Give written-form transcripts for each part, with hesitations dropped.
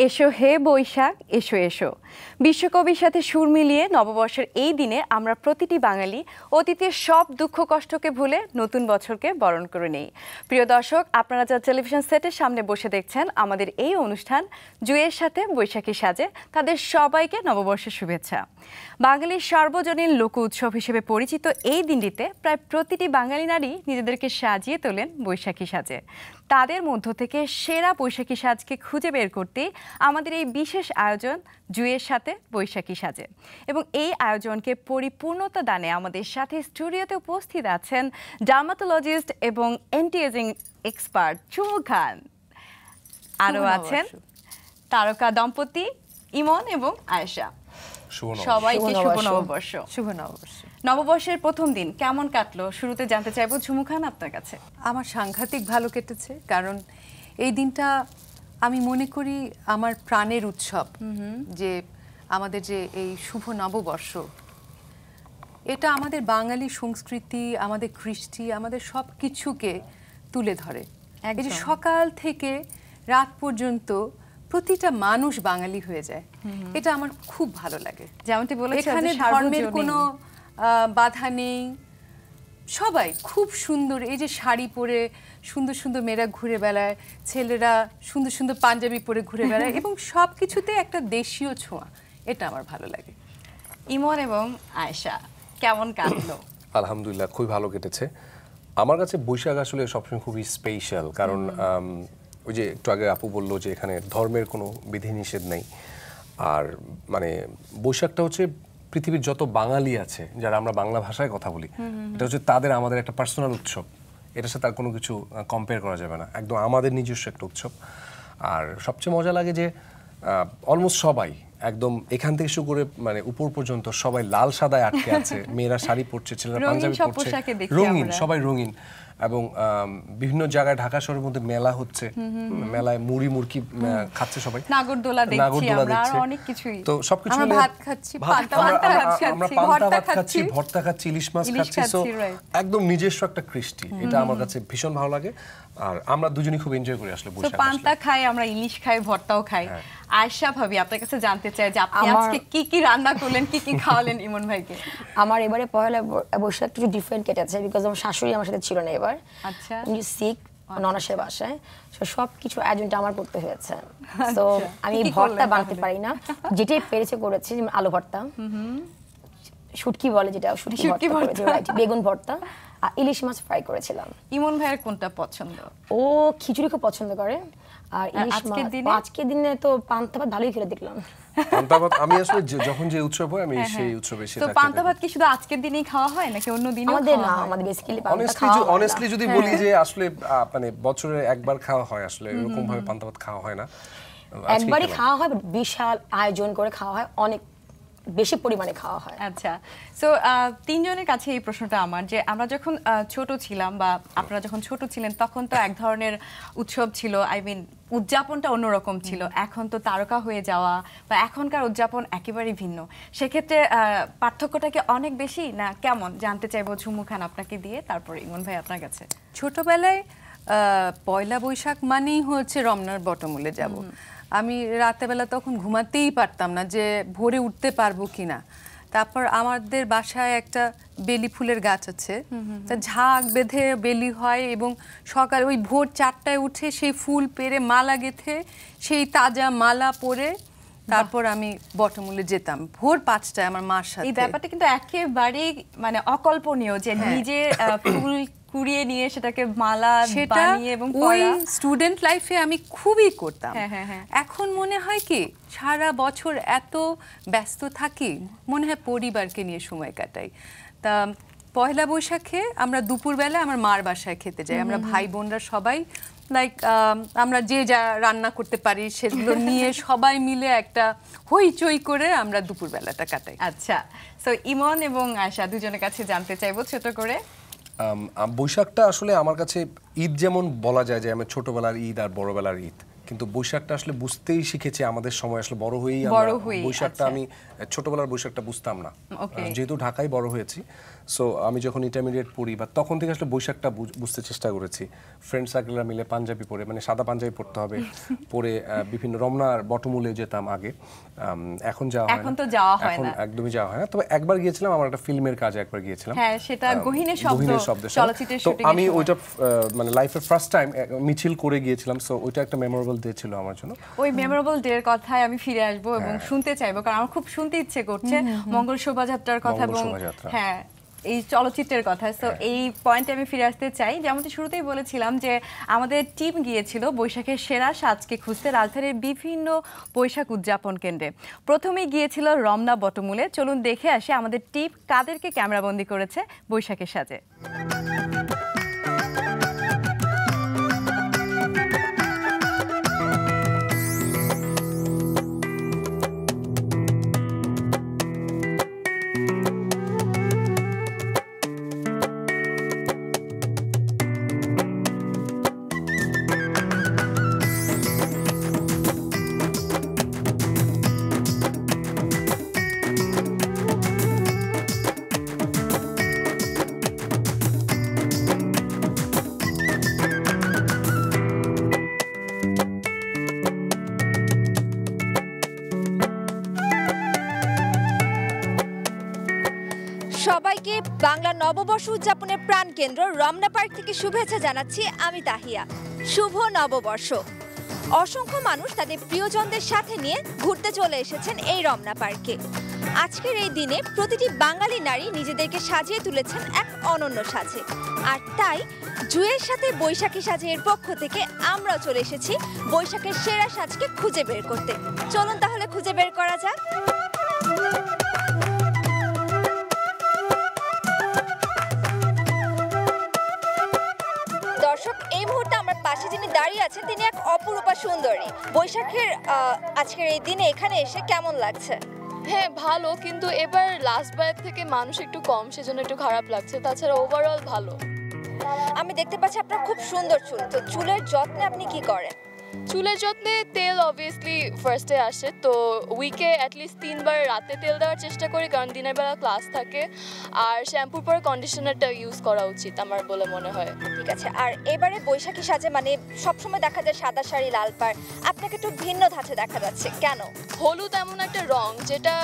এসো হে বৈশাখ এসো এসো। বিশ্বকবির সাথে সুর মিলিয়ে নববর্ষের এই দিনে আমরা প্রতিটি বাঙালি অতীতের সব দুঃখ কষ্টকে ভুলে নতুন বছরকে বরণ করে নেই। প্রিয় দর্শক, আপনারা যা টেলিভিশন সেটের সামনে বসে দেখছেন আমাদের এই অনুষ্ঠান জুয়ের সাথে বৈশাখী সাজে, তাদের সবাইকে নববর্ষের শুভেচ্ছা। বাঙালির সার্বজনীন লোক উৎসব হিসেবে পরিচিত এই দিনটিতে প্রায় প্রতিটি বাঙালি নারী নিজেদেরকে সাজিয়ে তোলেন বৈশাখী সাজে। তাদের মধ্য থেকে সেরা বৈশাখী সাজকে খুঁজে বের করতে আমাদের এই বিশেষ আয়োজন জুয়ের সাথে বৈশাখী সাজে। এবং এই আয়োজনকে পরিপূর্ণতা দানে আমাদের সাথে স্টুডিওতে উপস্থিত আছেন ডার্মাটোলজিস্ট এবং অ্যান্টি এজিং এক্সপার্ট চুমু খান। আরও আছেন তারকা দম্পতি ইমন এবং আয়েশা। সবাইকে শুভ নববর্ষ। শুভ নববর্ষ। নববর্ষের প্রথম দিন কেমন কাটলো শুরুতে জানতে চাইবো ঝুমু খান আপনার কাছে। আমার সাংঘাতিক ভালো কেটেছে, কারণ এই দিনটা আমি মনে করি আমার প্রাণের উৎসব। যে আমাদের যে এই শুভ নববর্ষ, এটা আমাদের বাঙালি সংস্কৃতি, আমাদের কৃষ্টি, আমাদের সব কিছুকে তুলে ধরে। এই যে সকাল থেকে রাত পর্যন্ত প্রতিটা মানুষ বাঙালি হয়ে যায়, এটা আমার খুব ভালো লাগে। যেমনটি বলেছেন, এখানে ধর্মের কোনো বাধা নেই, সবাই খুব সুন্দর। এই যে শাড়ি পরে সুন্দর সুন্দর মেয়েরা ঘুরে বেড়ায়, ছেলেরা সুন্দর সুন্দর পাঞ্জাবি পরে ঘুরে বেড়ায়, এবং সব কিছুতে একটা দেশীয় ছোঁয়া, এটা আমার ভালো লাগে। ইমন এবং আয়েশা কেমন কাটলো? আলহামদুলিল্লাহ, খুবই ভালো কেটেছে। আমার কাছে বৈশাখ আসলে সবসময় খুবই স্পেশাল, কারণ ওই যে একটু আগে আপু বললো যে এখানে ধর্মের কোনো বিধিনিষেধ নেই। আর মানে বৈশাখটা হচ্ছে পৃথিবীর যত বাঙালি আছে, যারা আমরা বাংলা ভাষায় কথা বলি, এটা হচ্ছে তাদের আমাদের একটা পার্সোনাল উৎসব। এটার সাথে আর কোনো কিছু কম্পেয়ার করা যাবে না, একদম আমাদের নিজস্ব একটা উৎসব। আর সবচেয়ে মজা লাগে যে অলমোস্ট সবাই একদম এখান থেকে শুরু করে মানে উপর পর্যন্ত সবাই লাল সাদায় আটকে আছে। মেয়েরা শাড়ি পরছে, ছেলেরা পাঞ্জাবি পরছে, রঙিন, সবাই রঙিন। এবং বিভিন্ন জায়গায় ঢাকা শহরের মধ্যে মেলা হচ্ছে, মেলায় মুড়ি মুরকি খাচ্ছে সবাই, নাগরদোলা দেখছি আমরা, আর অনেক কিছুই। তো সবকিছু আমরা ভাত খাচ্ছি, আমরা পান্তা ভাত খাচ্ছি, ভর্তা খাচ্ছি, ইলিশ মাছ খাচ্ছি। সো একদম নিজস্ব একটা কৃষ্টি, এটা আমার কাছে ভীষণ ভালো লাগে। আর আমরা দুজনেই খুব এনজয় করি আসলে বৈশাখ। পান্তা খাই, আমরা ইলিশ খাই, ভর্তাও খাই। আয়েশা ভাবি, আপনার কাছে জানতে চাই যে আপনি আজকে কি কি রান্না করলেন, কি কি খাওয়ালেন ইমন ভাইকে? আমার এবারে পয়লা বৈশাখ একটু ডিফারেন্ট কেটেছে, বিকজ আমার শাশুড়ি আমার সাথে ছিল না এবার। আচ্ছা, উনি সিক, ননাসের বাসায়, সব কিছু আয়োজনটা আমার করতে হয়েছে। তো আমি ভর্তা বানাতে পারি না, যেটাই পেরেছে করেছি। যেমন আলু ভর্তা, শুটকি বলে যেটা, শুটকি ভর্তা, বেগুন ভর্তা, আর ইলিশ মাছ ফ্রাই করেছিলাম। ইমন ভাইয়ের কোনটা পছন্দ? ও খিচুড়ি খুব পছন্দ করে। আর ইলিশ মাছ আজকের দিনে তো পান্তা ভাত ভালোই খেলে দেখলাম। পান্তা ভাত আমি আসলে যখন যে উৎসব হয় আমি সেই উৎসবে সেটা। তো পান্তা ভাত কি শুধু আজকের দিনেই খাওয়া হয় নাকি অন্য দিনেও? আমাদের না, আমাদের বেসিক্যালি পান্তা খাওয়া হয়। অনেস্টলি যদি বলি যে আসলে মানে বছরে একবার খাওয়া হয়, আসলে এরকম ভাবে পান্তা ভাত খাওয়া হয় না। একবারই খাওয়া হয়, বিশাল আয়োজন করে খাওয়া হয়, অনেক বেশি পরিমাণে খাওয়া হয়। আচ্ছা, সো তিনজনের কাছে এই প্রশ্নটা আমার, যে আমরা যখন ছোট ছিলাম বা আপনারা যখন ছোট ছিলেন তখন তো এক ধরনের উৎসব ছিল, আই মিন উদযাপনটা অন্যরকম ছিল। এখন তো তারকা হয়ে যাওয়া বা এখনকার উদযাপন একেবারেই ভিন্ন। সেক্ষেত্রে পার্থক্যটা কি অনেক বেশি না কেমন জানতে চাইবো ঝুমু খান আপনাকে দিয়ে, তারপর ইমন ভাই আপনার কাছে। ছোটবেলায় পয়লা বৈশাখ মানেই হচ্ছে রমনার বটমূলে যাব। আমি রাতেবেলা তখন ঘুমাতেই পারতাম না যে ভোরে উঠতে পারবো কিনা। তারপর আমাদের বাসায় একটা বেলি ফুলের গাছ আছে, তা ঝাঁক বেঁধে বেলি হয়, এবং সকাল ওই ভোর 4টায় উঠে সেই ফুল পেড়ে মালা গেঁথে সেই তাজা মালা পরে তারপর আমি বটমূলে যেতাম ভোর 5টায় আমার মার সাথে। এই ব্যাপারটা কিন্তু একেবারেই মানে অকল্পনীয় যে নিজে ফুল কুড়িয়ে নিয়ে সেটাকে মালা বানিয়ে এবং ওই স্টুডেন্ট লাইফে আমি খুবই করতাম। এখন মনে হয় কি সারা বছর এত ব্যস্ত থাকি, মনে হয় পরিবারকে নিয়ে সময় কাটাই। তা পয়লা বৈশাখে আমরা দুপুরবেলা আমার মার বাসায় খেতে যাই, আমরা ভাই বোনরা সবাই, লাইক আমরা যে যা রান্না করতে পারি সেগুলো নিয়ে সবাই মিলে একটা হইচই করে আমরা দুপুরবেলাটা কাটাই। আচ্ছা, সো ইমন এবং আয়েশা দুজনের কাছে জানতে চাইবো ছোট করে। বৈশাখটা আসলে আমার কাছে ঈদ যেমন বলা যায় যে আমার ছোটবেলার ঈদ আর বড়বেলার ঈদ, কিন্তু বৈশাখটা আসলে বুঝতেই শিখেছি আমাদের সময়, আসলে বড় হয়েই বৈশাখটা আমি ছোটবেলার বৈশাখটা বুঝতাম না, যেহেতু ঢাকায় বড় হয়েছি। সো আমি যখন ইন্টারমিডিয়েট পড়ি বা তখন থেকে আসলে বৈশাখটা বুঝতে চেষ্টা করেছি। ফ্রেন্ড সার্কেলরা মিলে পাঞ্জাবি পরে, মানে সাদা পাঞ্জাবি পরতে হবে, পরে বিভিন্ন রমনার বটমূলে যেতাম আগে, এখন যাওয়া হয় না, এখন তো যাওয়া হয় এখন না, একদমই যাওয়া হয় না। তবে একবার গিয়েছিলাম, আমার একটা ফিল্মের কাজে একবার গিয়েছিলাম, হ্যাঁ সেটা গহীনের শব্দ চলচ্চিত্রের তো শুটিং। আমি ওইটা মানে লাইফের ফার্স্ট টাইম মিছিল করে গিয়েছিলাম। সো ওইটা একটা মেমোরেবল ডে ছিল আমার জন্য। ওই মেমোরেবল ডে এর কথায় আমি ফিরে আসবো এবং শুনতে চাইবো, কারণ আমার খুব শুনতে ইচ্ছে করছে মঙ্গল শোভাযাত্রার কথা এবং হ্যাঁ এই চলচ্চিত্রের কথা। সো এই পয়েন্টে আমি ফিরে আসতে চাই। যেমনটি শুরুতেই বলেছিলাম যে আমাদের টিম গিয়েছিল বৈশাখের সেরা সাজকে খুঁজতে রাজধানীর বিভিন্ন বৈশাখ উদযাপন কেন্দ্রে। প্রথমেই গিয়েছিল রমনা বটমূলে। চলুন দেখে আসি আমাদের টিম কাদেরকে ক্যামেরাবন্দি করেছে বৈশাখের সাজে। সবাইকে বাংলা নববর্ষ উদযাপনের প্রাণকেন্দ্র রমনা পার্ক থেকে শুভেচ্ছা জানাচ্ছি আমি তাহিয়া। শুভ নববর্ষ। অসংখ্য মানুষ তাদের প্রিয়জনদের সাথে নিয়ে ঘুরতে চলে এসেছেন এই রমনা পার্কে। আজকের এই দিনে প্রতিটি বাঙালি নারী নিজেদেরকে সাজিয়ে তুলেছেন এক অনন্য সাজে। আর তাই জুয়ের সাথে বৈশাখী সাজে এর পক্ষ থেকে আমরাও চলে এসেছি বৈশাখের সেরা সাজকে খুঁজে বের করতে। চলুন তাহলে খুঁজে বের করা যাক। দর্শক, এই মুহূর্তে আমার পাশে যিনি দাঁড়িয়ে আছেন তিনি এক অপরূপা সুন্দরী। বৈশাখের আজকের এই দিনে এখানে এসে কেমন লাগছে? হ্যাঁ ভালো, কিন্তু এবার লাস্ট বারের থেকে মানুষ একটু কম, সেজন্য একটু খারাপ লাগছে। তাছাড়া ওভারঅল ভালো। আমি দেখতে পাচ্ছি আপনার খুব সুন্দর চুল। তো চুলের যত্নে আপনি কি করেন? চুলের যত্নে তেল অবভিয়াসলি ফার্স্টে আসে, তো উইকে অ্যাটলিস্ট 3 বার রাতে তেল দেওয়ার চেষ্টা করি, কারণ দিনের বেলা ক্লাস থাকে। আর শ্যাম্পুর পরে কন্ডিশনারটা ইউজ করা উচিত আমার বলে মনে হয়। ঠিক আছে। আর এবারে বৈশাখী সাজে মানে সবসময় দেখা যায় সাদা শাড়ি লাল পাড়, আপনাকে একটু ভিন্ন ধাঁচে দেখা যাচ্ছে কেন? হলুদ এমন একটা রং যেটা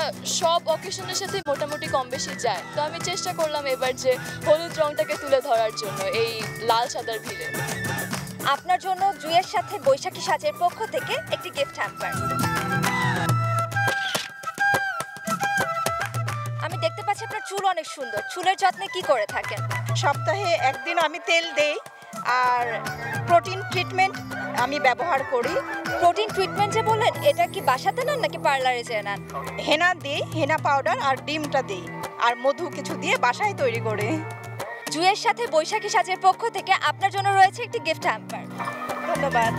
সব অকেশনের সাথে মোটামুটি কম বেশি যায়, তো আমি চেষ্টা করলাম এবার যে হলুদ রংটাকে তুলে ধরার জন্য এই লাল সাদার ভিড়ে। আপনার জন্য জুয়ের সাথে বৈশাখী সাজের পক্ষ থেকে একটি গিফট হ্যাম্পার। আমি দেখতে পাচ্ছি আপনার চুল অনেক সুন্দর। চুলের যত্নে কি করে থাকেন? সপ্তাহে একদিন আমি তেল দেই, আর প্রোটিন ট্রিটমেন্ট আমি ব্যবহার করি। প্রোটিন ট্রিটমেন্ট যে বললেন, এটা কি বাসাতে নেন নাকি পার্লারে যেয়ে নেন? হেনা দিই, হেনা পাউডার আর ডিমটা দিই, আর মধু কিছু দিয়ে বাসায় তৈরি করে। জুয়ের সাথে বৈশাখী সাজের পক্ষ থেকে আপনার জন্য রয়েছে একটি গিফট হ্যাম্পার। ধন্যবাদ।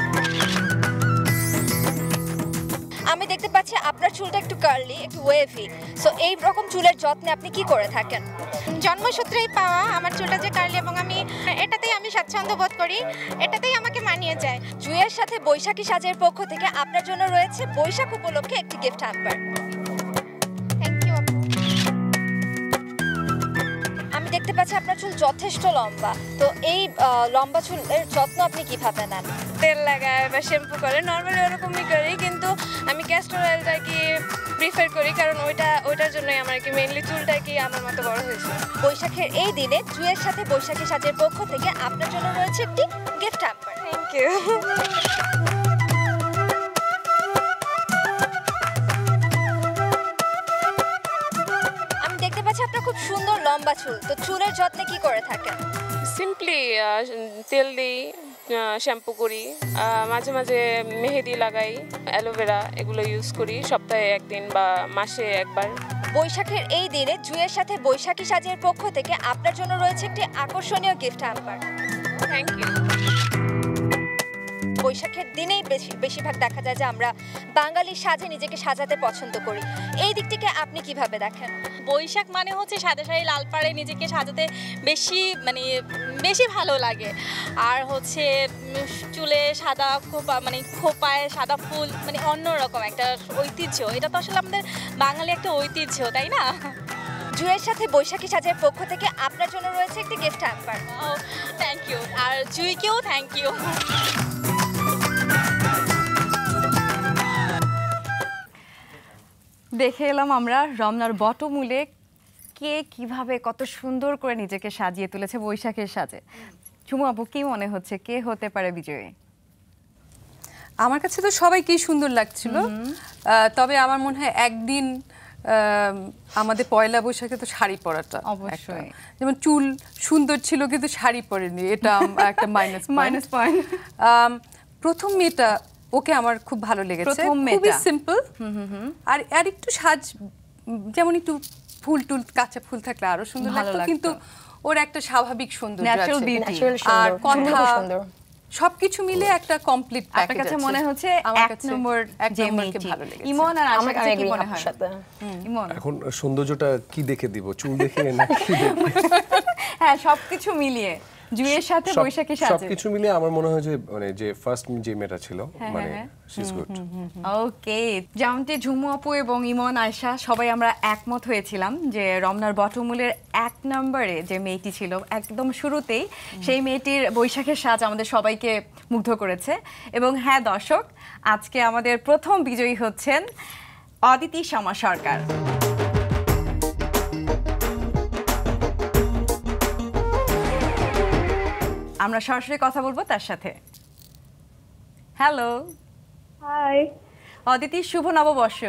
আমি দেখতে পাচ্ছি আপনার চুলটা একটু কার্লি, একটু ওয়েভি। সো এই রকম চুলের যত্নে আপনি কি করে থাকেন? জন্মসূত্রেই পাওয়া আমার চুলটা যে কার্লি, এবং আমি এটাতেই স্বাচ্ছন্দ্য বোধ করি, এটাতেই আমাকে মানিয়ে যায়। জুয়ের সাথে বৈশাখী সাজের পক্ষ থেকে আপনার জন্য রয়েছে বৈশাখ উপলক্ষে একটি গিফট হ্যাম্পার। Thank you. আমি দেখতে পাচ্ছি আপনার চুল যথেষ্ট লম্বা। তো এই লম্বা চুলের যত্ন আপনি কিভাবে নেন? তেল লাগায় বা শ্যাম্পু করে, নর্মালি ওরকমই করি, কিন্তু আমি ক্যাস্টর অয়েলটা কি প্রিফার করি, কারণ ওইটার জন্যই আমার কি মেইনলি চুলটা কি আমার মতো বড় হয়েছে। বৈশাখের এই দিনে জুয়ের সাথে বৈশাখী সাজের পক্ষ থেকে আপনার জন্য রয়েছে একটি গিফট হ্যাম্পার। Thank you. আমি দেখতে পাচ্ছি আপনার খুব সুন্দর লম্বা চুল। তো চুলের যত্নে কি করে থাকেন? সিম্পলি তেল দিই, শ্যাম্পু করি, মাঝে মাঝে মেহেদি লাগাই, অ্যালোভেরা, এগুলো ইউজ করি সপ্তাহে একদিন বা মাসে একবার। বৈশাখের এই দিনে জুয়ের সাথে বৈশাখী সাজের পক্ষ থেকে আপনার জন্য রয়েছে একটি আকর্ষণীয় গিফট হ্যাম্পার। Thank you. বৈশাখের দিনেই বেশিরভাগ দেখা যায় যে আমরা বাঙালি সাজে নিজেকে সাজাতে পছন্দ করি। এই দিকটিকে আপনি কিভাবে দেখেন? বৈশাখ মানে হচ্ছে সাদা শাড়ি লাল পাড়ে নিজেকে সাজাতে বেশি ভালো লাগে। আর হচ্ছে চুলে সাদা খোপা, খোপায় সাদা ফুল, অন্যরকম একটা ঐতিহ্য। এটা তো আসলে আমাদের বাঙালি একটা ঐতিহ্য, তাই না? জুয়ের সাথে বৈশাখী সাজের পক্ষ থেকে আপনার জন্য রয়েছে একটি গিফট হ্যাম্পার। থ্যাংক ইউ, আর জুইকেও থ্যাংক ইউ। দেখে এলাম আমরা রমনার বটমূলে কে কিভাবে কত সুন্দর করে নিজেকে সাজিয়ে তুলেছে বৈশাখের সাজে। ঝুমু আপু, কি মনে হচ্ছে কে হতে পারে বিজয়ী? আমার কাছে তো সবাইকেই সুন্দর লাগছিল, তবে আমার মনে হয় একদিন আমাদের পয়লা বৈশাখে তো শাড়ি পরাটা অবশ্যই, যেমন চুল সুন্দর ছিল কিন্তু শাড়ি পরেনি, এটা একটা মাইনাস পয়েন্ট। প্রথম মেয়েটা ওকে আমার খুব ভালো লেগেছে, খুবই সিম্পল আর একটু সাজ যেমন একটু ফুল টুল কাঁচা ফুল থাকলে আরো সুন্দর লাগতো, কিন্তু ওর একটা স্বাভাবিক সৌন্দর্য আছে আর কথা সবকিছু মিলে একটা কমপ্লিট প্যাকেজ। আপনার কাছে মনে হচ্ছে এক নম্বর যে মেয়েটি ভালো লেগেছে। ইমন আর আশা কাছে কি মনে হয়? ইমন, এখন সৌন্দর্যটা কি দেখে দিব, চুল দেখে না কি দেখে? হ্যাঁ, সবকিছু মিলিয়ে জুয়ের সাথে বৈশাখী সাজে সবকিছু মিলিয়ে আমার মনে হয় যে মানে যে ফার্স্ট যে মেয়েটা ছিল মানে শি ইজ গুড। ওকে, যেমনটি ঝুমু আপু এবং ইমন আয়শা সবাই আমরা একমত হয়েছিলাম যে রমনার বটমূলের এক নম্বরে যে মেয়েটি ছিল একদম শুরুতেই, সেই মেয়েটির বৈশাখের সাজ আমাদের সবাইকে মুগ্ধ করেছে। এবং হ্যাঁ দর্শক, আজকে আমাদের প্রথম বিজয়ী হচ্ছেন অদিতি শ্যামা সরকার। আমরা সরাসরি কথা বলবো তার সাথে। হ্যালো, হাই অদিতি, শুভ নববর্ষ।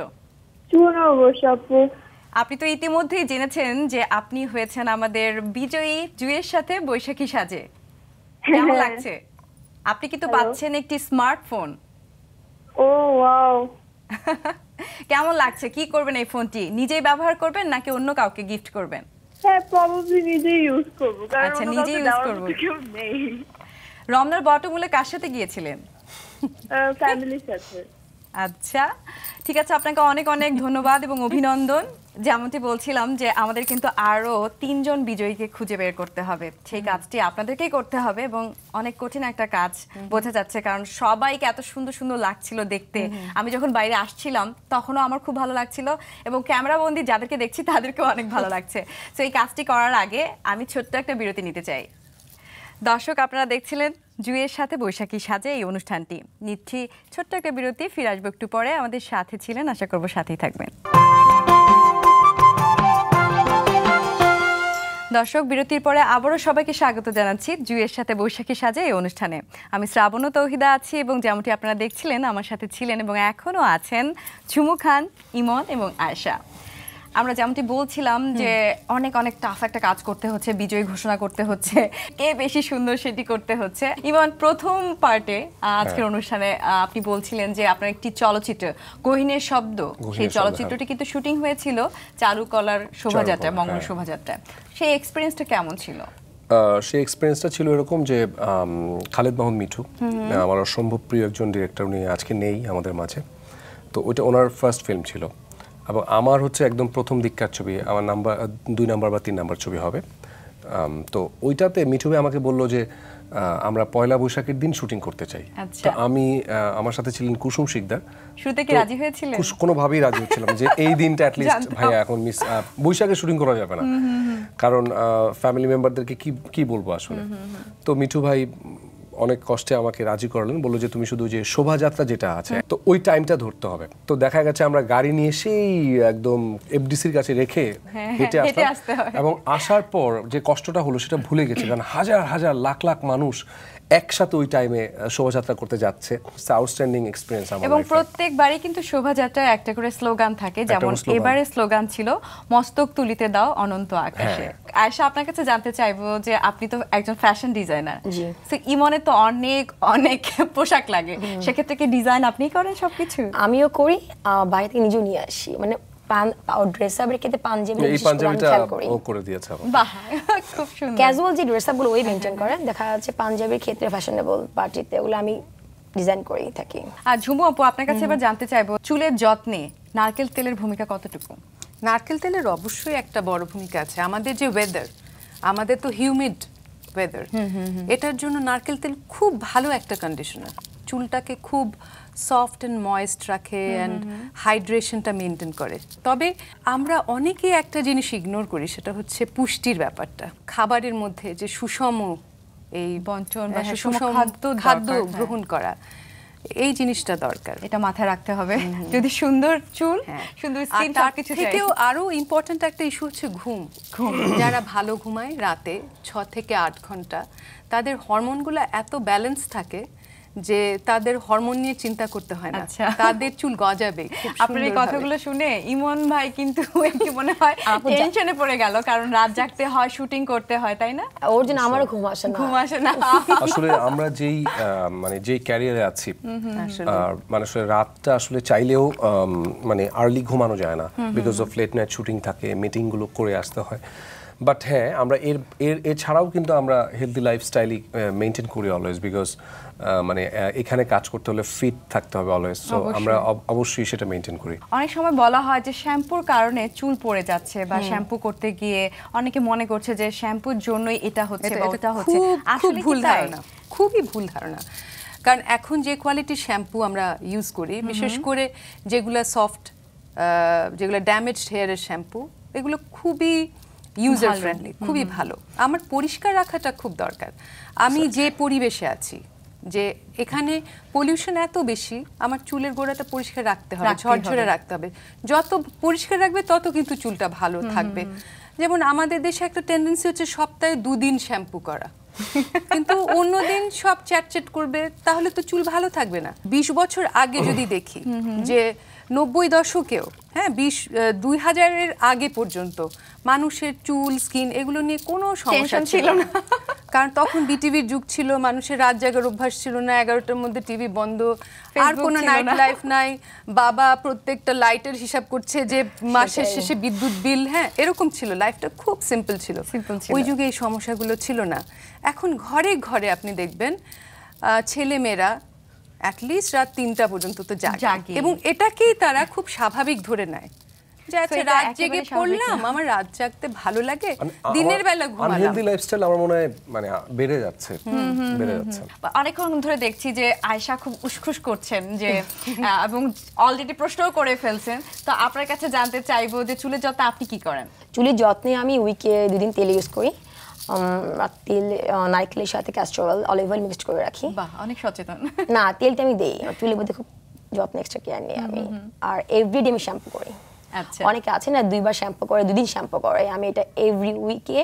শুভ নববর্ষ আপু। আপনি তো ইতিমধ্যেই জেনেছেন যে আপনি হয়েছেন আমাদের বিজয়ী জুয়ের সাথে বৈশাখী সাজে। কেমন লাগছে? আপনি কিন্তু পাচ্ছেন একটি স্মার্টফোন। ও ওয়াও। কেমন লাগছে? কি করবেন এই ফোনটি? নিজেই ব্যবহার করবেন নাকি অন্য কাউকে গিফট করবেন? হ্যাঁ, প্রবাবলি নিজেই ইউজ করব, কারণ আচ্ছা, নিজেই ইউজ করব। কেউ নেই। রমনার বটমূলে কার সাথে গিয়েছিলেন? ফ্যামিলির সাথে। আচ্ছা, ঠিক আছে, আপনাকে অনেক অনেক ধন্যবাদ এবং অভিনন্দন। যেমনটি বলছিলাম যে আমাদের কিন্তু আরো 3 জন বিজয়ীকে খুঁজে বের করতে হবে, সেই কাজটি আপনাদেরকেই করতে হবে এবং অনেক কঠিন একটা কাজ বোঝা যাচ্ছে, কারণ সবাইকে এত সুন্দর সুন্দর লাগছিল দেখতে। আমি যখন বাইরে আসছিলাম তখনও আমার খুব ভালো লাগছিল এবং ক্যামেরাবন্দি যাদেরকে দেখছি তাদেরকেও অনেক ভালো লাগছে। তো এই কাজটি করার আগে আমি ছোট্ট একটা বিরতি নিতে চাই। দর্শক, আপনারা দেখছিলেন জুয়ের সাথে বৈশাখী সাজে এই অনুষ্ঠানটি। নিচ্ছি ছোট্ট একটা বিরতি, ফিরে আসবো একটু পরে। আমাদের সাথে ছিলেন, আশা করবো সাথেই থাকবেন। দর্শক, বিরতির পরে আবারও সবাইকে স্বাগত জানাচ্ছি জুয়ের সাথে বৈশাখী সাজে এই অনুষ্ঠানে। আমি শ্রাবণ তৌহিদা আছি এবং যেমনটি আপনারা দেখছিলেন আমার সাথে ছিলেন এবং এখনও আছেন ঝুমু খান, ইমন এবং আয়েশা। আমরা যেমনটি বলছিলাম যে অনেক অনেক টাফ একটা কাজ করতে হচ্ছে, বিজয়ী ঘোষণা করতে হচ্ছে, কে বেশি সুন্দর সেটি করতে হচ্ছে। ইমন, প্রথম পার্টে আজকের অনুষ্ঠানে আপনি বলছিলেন যে আপনার একটি চলচ্চিত্র গহীনের শব্দ, সেই চলচ্চিত্রটি কিন্তু শুটিং হয়েছিল চারুকলার শোভাযাত্রা, মঙ্গল শোভাযাত্রা। সেই এক্সপিরিয়েন্সটা কেমন ছিল? সেই এক্সপিরিয়েন্সটা ছিল এরকম যে খালেদ মাহমুদ মিঠু আমার অসম্ভব প্রিয় একজন ডিরেক্টর, উনি আজকে নেই আমাদের মাঝে। তো ওইটা ওনার ফার্স্ট ফিল্ম ছিল এবং আমার হচ্ছে একদম প্রথম দিককার ছবি, আমার নাম্বার 2 নাম্বার বা 3 নাম্বার ছবি হবে। তো ওইটাতে মিঠু ভাই আমাকে বললো যে আমরা পয়লা বৈশাখের দিন শুটিং করতে চাই। তো আমি, আমার সাথে ছিলেন কুসুম শিকদার। শুরুতে কি রাজি হয়েছিলেন? কোনোভাবেই রাজি হচ্ছিলাম যে এই দিনটা অ্যাটলিস্ট ভাইয়া এখন বৈশাখে শুটিং করা যাবে না, কারণ ফ্যামিলি মেম্বারদেরকে কি বলবো আসলে। তো মিঠু ভাই অনেক কষ্টে আমাকে রাজি করালেন, বললো যে তুমি শুধু যে শোভাযাত্রা যেটা আছে তো ওই টাইমটা ধরতে হবে। তো দেখা গেছে আমরা গাড়ি নিয়ে সেই একদম এফডিসির কাছে রেখে হেঁটে আসলাম এবং আসার পর যে কষ্টটা হলো সেটা ভুলে গেছি, কারণ হাজার হাজার লাখ লাখ মানুষ একসাথে ওই টাইমে শোভাযাত্রা করতে যাচ্ছে। আউটস্ট্যান্ডিং এক্সপেরিয়েন্স আমার। এবং প্রত্যেকবারই কিন্তু শোভাযাত্রার একটা করে স্লোগান থাকে, যেমন এবারে স্লোগান ছিল মস্তক তুলিতে দাও অনন্ত আকাশে। আয়েশা, আপনার কাছে জানতে চাইবো যে আপনি তো একজন ফ্যাশন ডিজাইনার, তো ইমনে তো অনেক অনেক পোশাক লাগে, সেক্ষেত্রে কি ডিজাইন আপনিই করেন সবকিছু? আমিও করি, বাইরে থেকে নিজেও নিয়ে আসি, মানে ড্রেস আপের ক্ষেত্রে পাঞ্জাবি করে দিয়েছে। বাহ, খুব সুন্দর। ক্যাজুয়াল যে ড্রেস আপগুলো ওই মেনটেন করে, দেখা যাচ্ছে পাঞ্জাবির ক্ষেত্রে ফ্যাশনেবল পার্টিতে ওগুলো আমি ডিজাইন করেই থাকি। আর ঝুমু আপু, আপনার কাছে এবার জানতে চাইবো চুলের যত্নে নারকেল তেলের ভূমিকা কতটুকু? নারকেল তেলের অবশ্যই একটা বড় ভূমিকা আছে। আমাদের যে ওয়েদার, আমাদের তো হিউমিড ওয়েদার, এটার জন্য নারকেল তেল খুব ভালো একটা কন্ডিশনার। চুলটাকে খুব সফট অ্যান্ড ময়েস্ট রাখে অ্যান্ড হাইড্রেশনটা মেনটেন করে। তবে আমরা অনেকে একটা জিনিস ইগনোর করি, সেটা হচ্ছে পুষ্টির ব্যাপারটা। খাবারের মধ্যে যে সুষম এই বন্টন বা সুষম সুষম খাদ্য গ্রহণ করা, এই জিনিসটা দরকার, এটা মাথায় রাখতে হবে যদি সুন্দর চুল সুন্দর স্কিন সবকিছু থেকেও আরো ইম্পর্ট্যান্ট একটা ইস্যু হচ্ছে ঘুম। যারা ভালো ঘুমায় রাতে 6 থেকে 8 ঘন্টা, তাদের হরমোনগুলো এত ব্যালেন্স থাকে যে তাদের হরমোন নিয়ে চিন্তা করতে হয় না, তাদের চুল গজাবে। আপনার এই কথাগুলো শুনে ইমন ভাই কিন্তু কি মনে হয় টেনশনে পড়ে গেল, কারণ রাত জাগতে হয়, শুটিং করতে হয়, তাই না? ওর জন্য আমারও ঘুম আসে না। আসলে আমরা যেই ক্যারিয়ারে আছি, মানে আসলে রাতটা আসলে চাইলেও মানে আর্লি ঘুমানো যায় না, because of late night shooting থাকে, মিটিং গুলো করে আসতে হয়। বাট হ্যাঁ, আমরা এছাড়াও কিন্তু আমরা হেলদি লাইফস্টাইলই মেনটেন করি অলওয়েজ, বিকজ মানে এখানে কাজ করতে হলে ফিট থাকতে হবে অলওয়েজ। সো আমরা অবশ্যই সেটা মেনটেন করি। অনেক সময় বলা হয় যে শ্যাম্পুর কারণে চুল পড়ে যাচ্ছে, বা শ্যাম্পু করতে গিয়ে অনেকে মনে করছে যে শ্যাম্পুর জন্যই এটা হচ্ছে বা ওটা হচ্ছে। আসলে ভুল ধারণা, খুবই ভুল ধারণা। কারণ এখন যে কোয়ালিটির শ্যাম্পু আমরা ইউজ করি, বিশেষ করে যেগুলো সফট, যেগুলো ড্যামেজড হেয়ারের শ্যাম্পু, এগুলো খুবই ইউজার ফ্রেন্ডলি, খুবই ভালো। আমার পরিষ্কার রাখাটা খুব দরকার। আমি যে পরিবেশে আছি, যে এখানে পলিউশন এত বেশি, আমার চুলের গোড়াটা পরিষ্কার রাখতে হবে, ঝরঝরে রাখতে হবে। যত পরিষ্কার রাখবে তত কিন্তু চুলটা ভালো থাকবে। যেমন আমাদের দেশে একটা টেন্ডেন্সি হচ্ছে সপ্তাহে 2 দিন শ্যাম্পু করা, কিন্তু অন্য দিন সব চ্যাট করবে, তাহলে তো চুল ভালো থাকবে না। 20 বছর আগে যদি দেখি, যে 90 দশকেও, হ্যাঁ 2000-এর আগে পর্যন্ত মানুষের চুল, স্কিন এগুলো নিয়ে কোনো সমস্যা ছিল না, কারণ তখন বিটিভির যুগ ছিল, মানুষের রাত জাগার অভ্যাস ছিল না, 11টার মধ্যে টিভি বন্ধ, আর কোনো নাইট লাইফ নাই, বাবা প্রত্যেকটা লাইটের হিসাব করছে যে মাসের শেষে বিদ্যুৎ বিল, হ্যাঁ এরকম ছিল, লাইফটা খুব সিম্পল ছিল। ওই যুগে এই সমস্যাগুলো ছিল না। এখন ঘরে ঘরে আপনি দেখবেন ছেলেমেয়েরা অ্যাটলিস্ট রাত 3টা পর্যন্ত তো জাগে, এবং এটাকেই তারা খুব স্বাভাবিক ধরে নেয় যে আচ্ছা রাত জেগে পড়লাম, আমার রাত জাগতে ভালো লাগে, দিনের বেলা ঘুমালাম। আনহেলদি লাইফস্টাইল আমার মনে হয় মানে বেড়ে যাচ্ছে। অনেকক্ষণ ধরে দেখছি যে আয়েশা খুব উসখুস করছেন, যে এবং অলরেডি প্রশ্নও করে ফেলছেন। তো আপনার কাছে জানতে চাইবো যে চুলের যত্নে আপনি কি করেন? চুলের যত্নে আমি উইকে 2 দিন তেল ইউজ করি, তেল নারকেলের সাথে castor oil, olive oil mixed করে রাখি। বাহ, অনেক সচেতন। না, তেলটা আমি দেই, চুলের মধ্যে খুব যত্ন এক্সট্রা কেয়ার নিই আমি। আর এভরিডে আমি শ্যাম্পু করি। অনেকে আছে না 2 বার শ্যাম্পু করে, 2 দিন শ্যাম্পু করে, আমি এটা এভরি উইকে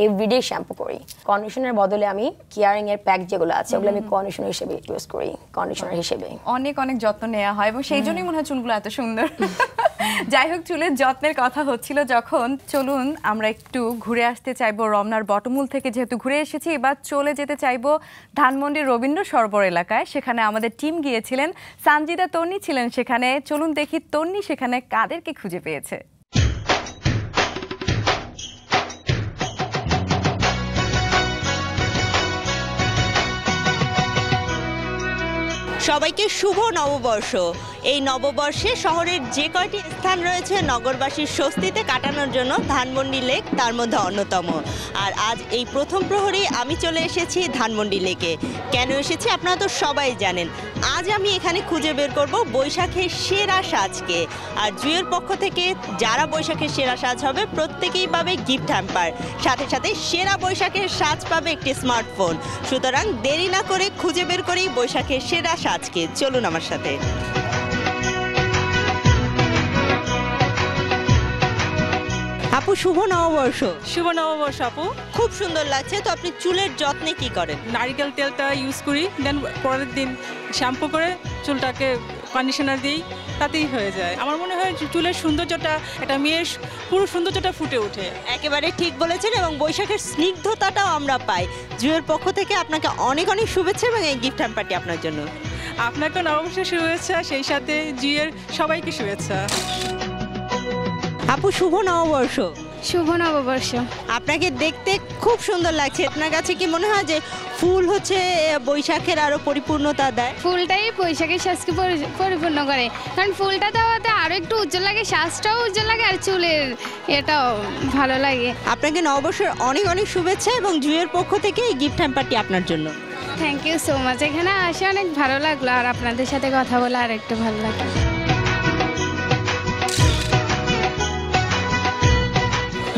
এভরিডে শ্যাম্পু করি। কন্ডিশনার বদলে আমি কেয়ারিং এর প্যাক যেগুলো আছে ওগুলো আমি কন্ডিশনার হিসেবে ইউজ করি, কন্ডিশনার হিসেবে। অনেক যত্ন নেওয়া হয়, এবং সেই জন্যই মনে হয় চুলগুলো এত সুন্দর। যাই হোক, চুলের যত্নের কথা হচ্ছিল যখন, চলুন আমরা একটু ঘুরে আসতে চাইবো রমনার বটমূল থেকে। যেহেতু ঘুরে এসেছি, এবার চলে যেতে চাইবো ধানমন্ডির রবীন্দ্র সরোবর এলাকায়। সেখানে আমাদের টিম গিয়েছিলেন, সানজিদা তন্নি ছিলেন সেখানে। চলুন দেখি তন্নি সেখানে কাদেরকে খুঁজে পেয়েছে। সবাইকে শুভ নববর্ষ। এই নববর্ষে শহরের যে কয়টি স্থান রয়েছে নগরবাসীর স্বস্তিতে কাটানোর জন্য, ধানমন্ডি লেক তার মধ্যে অন্যতম। আর আজ এই প্রথম প্রহরে আমি চলে এসেছি ধানমন্ডি লেকে। কেন এসেছি আপনারা তো সবাই জানেন। আজ আমি এখানে খুঁজে বের করব বৈশাখের সেরা সাজকে। আর জুয়ের পক্ষ থেকে যারা বৈশাখের সেরা সাজ হবে প্রত্যেকেই পাবে গিফট হ্যাম্পার, সাথে সাথে সেরা বৈশাখের সাজ পাবে একটি স্মার্টফোন। সুতরাং দেরি না করে খুঁজে বের করি বৈশাখের সেরা সাজকে। চলুন আমার সাথে। আপু শুভ নববর্ষ। শুভ নববর্ষ আপু। খুব সুন্দর লাগছে। তো আপনি চুলের যত্নে কি করেন? নারকেল তেলটা ইউজ করি, দেন পরের দিন শ্যাম্পু করে চুলটাকে কন্ডিশনার দিই, তাতেই হয়ে যায়। আমার মনে হয় চুলের সৌন্দর্যটা, একটা মেয়ের পুরো সৌন্দর্যটা ফুটে ওঠে। একেবারে ঠিক বলেছেন, এবং বৈশাখের স্নিগ্ধতাটাও আমরা পাই। জুয়ের পক্ষ থেকে আপনাকে অনেক অনেক শুভেচ্ছা, এবং এই গিফট হ্যাম্পারটি আপনার জন্য। আপনাকে নববর্ষের শুভেচ্ছা, সেই সাথে জুয়ের সবাইকে শুভেচ্ছা। আপু শুভ নববর্ষ। শুভ নববর্ষ। আপনাকে দেখতে খুব সুন্দর লাগছে। আপনার কাছে কি মনে হয় যে ফুল হচ্ছে বৈশাখের আরো পরিপূর্ণতা দেয়? ফুলটাই বৈশাখের সাজকে পরিপূর্ণ করে, কারণ ফুলটা দেওয়াতে আরো একটু উজ্জ্বল লাগে, সাজটাও উজ্জ্বল লাগে, আর চুলের এটাও ভালো লাগে। আপনাকে নববর্ষের অনেক অনেক শুভেচ্ছা, এবং জুয়ের পক্ষ থেকে এই গিফট হ্যাম্পারটি আপনার জন্য। থ্যাংক ইউ সো মাচ, এখানে আসে অনেক ভালো লাগলো আর আপনাদের সাথে কথা বলে আর একটু ভালো লাগলো।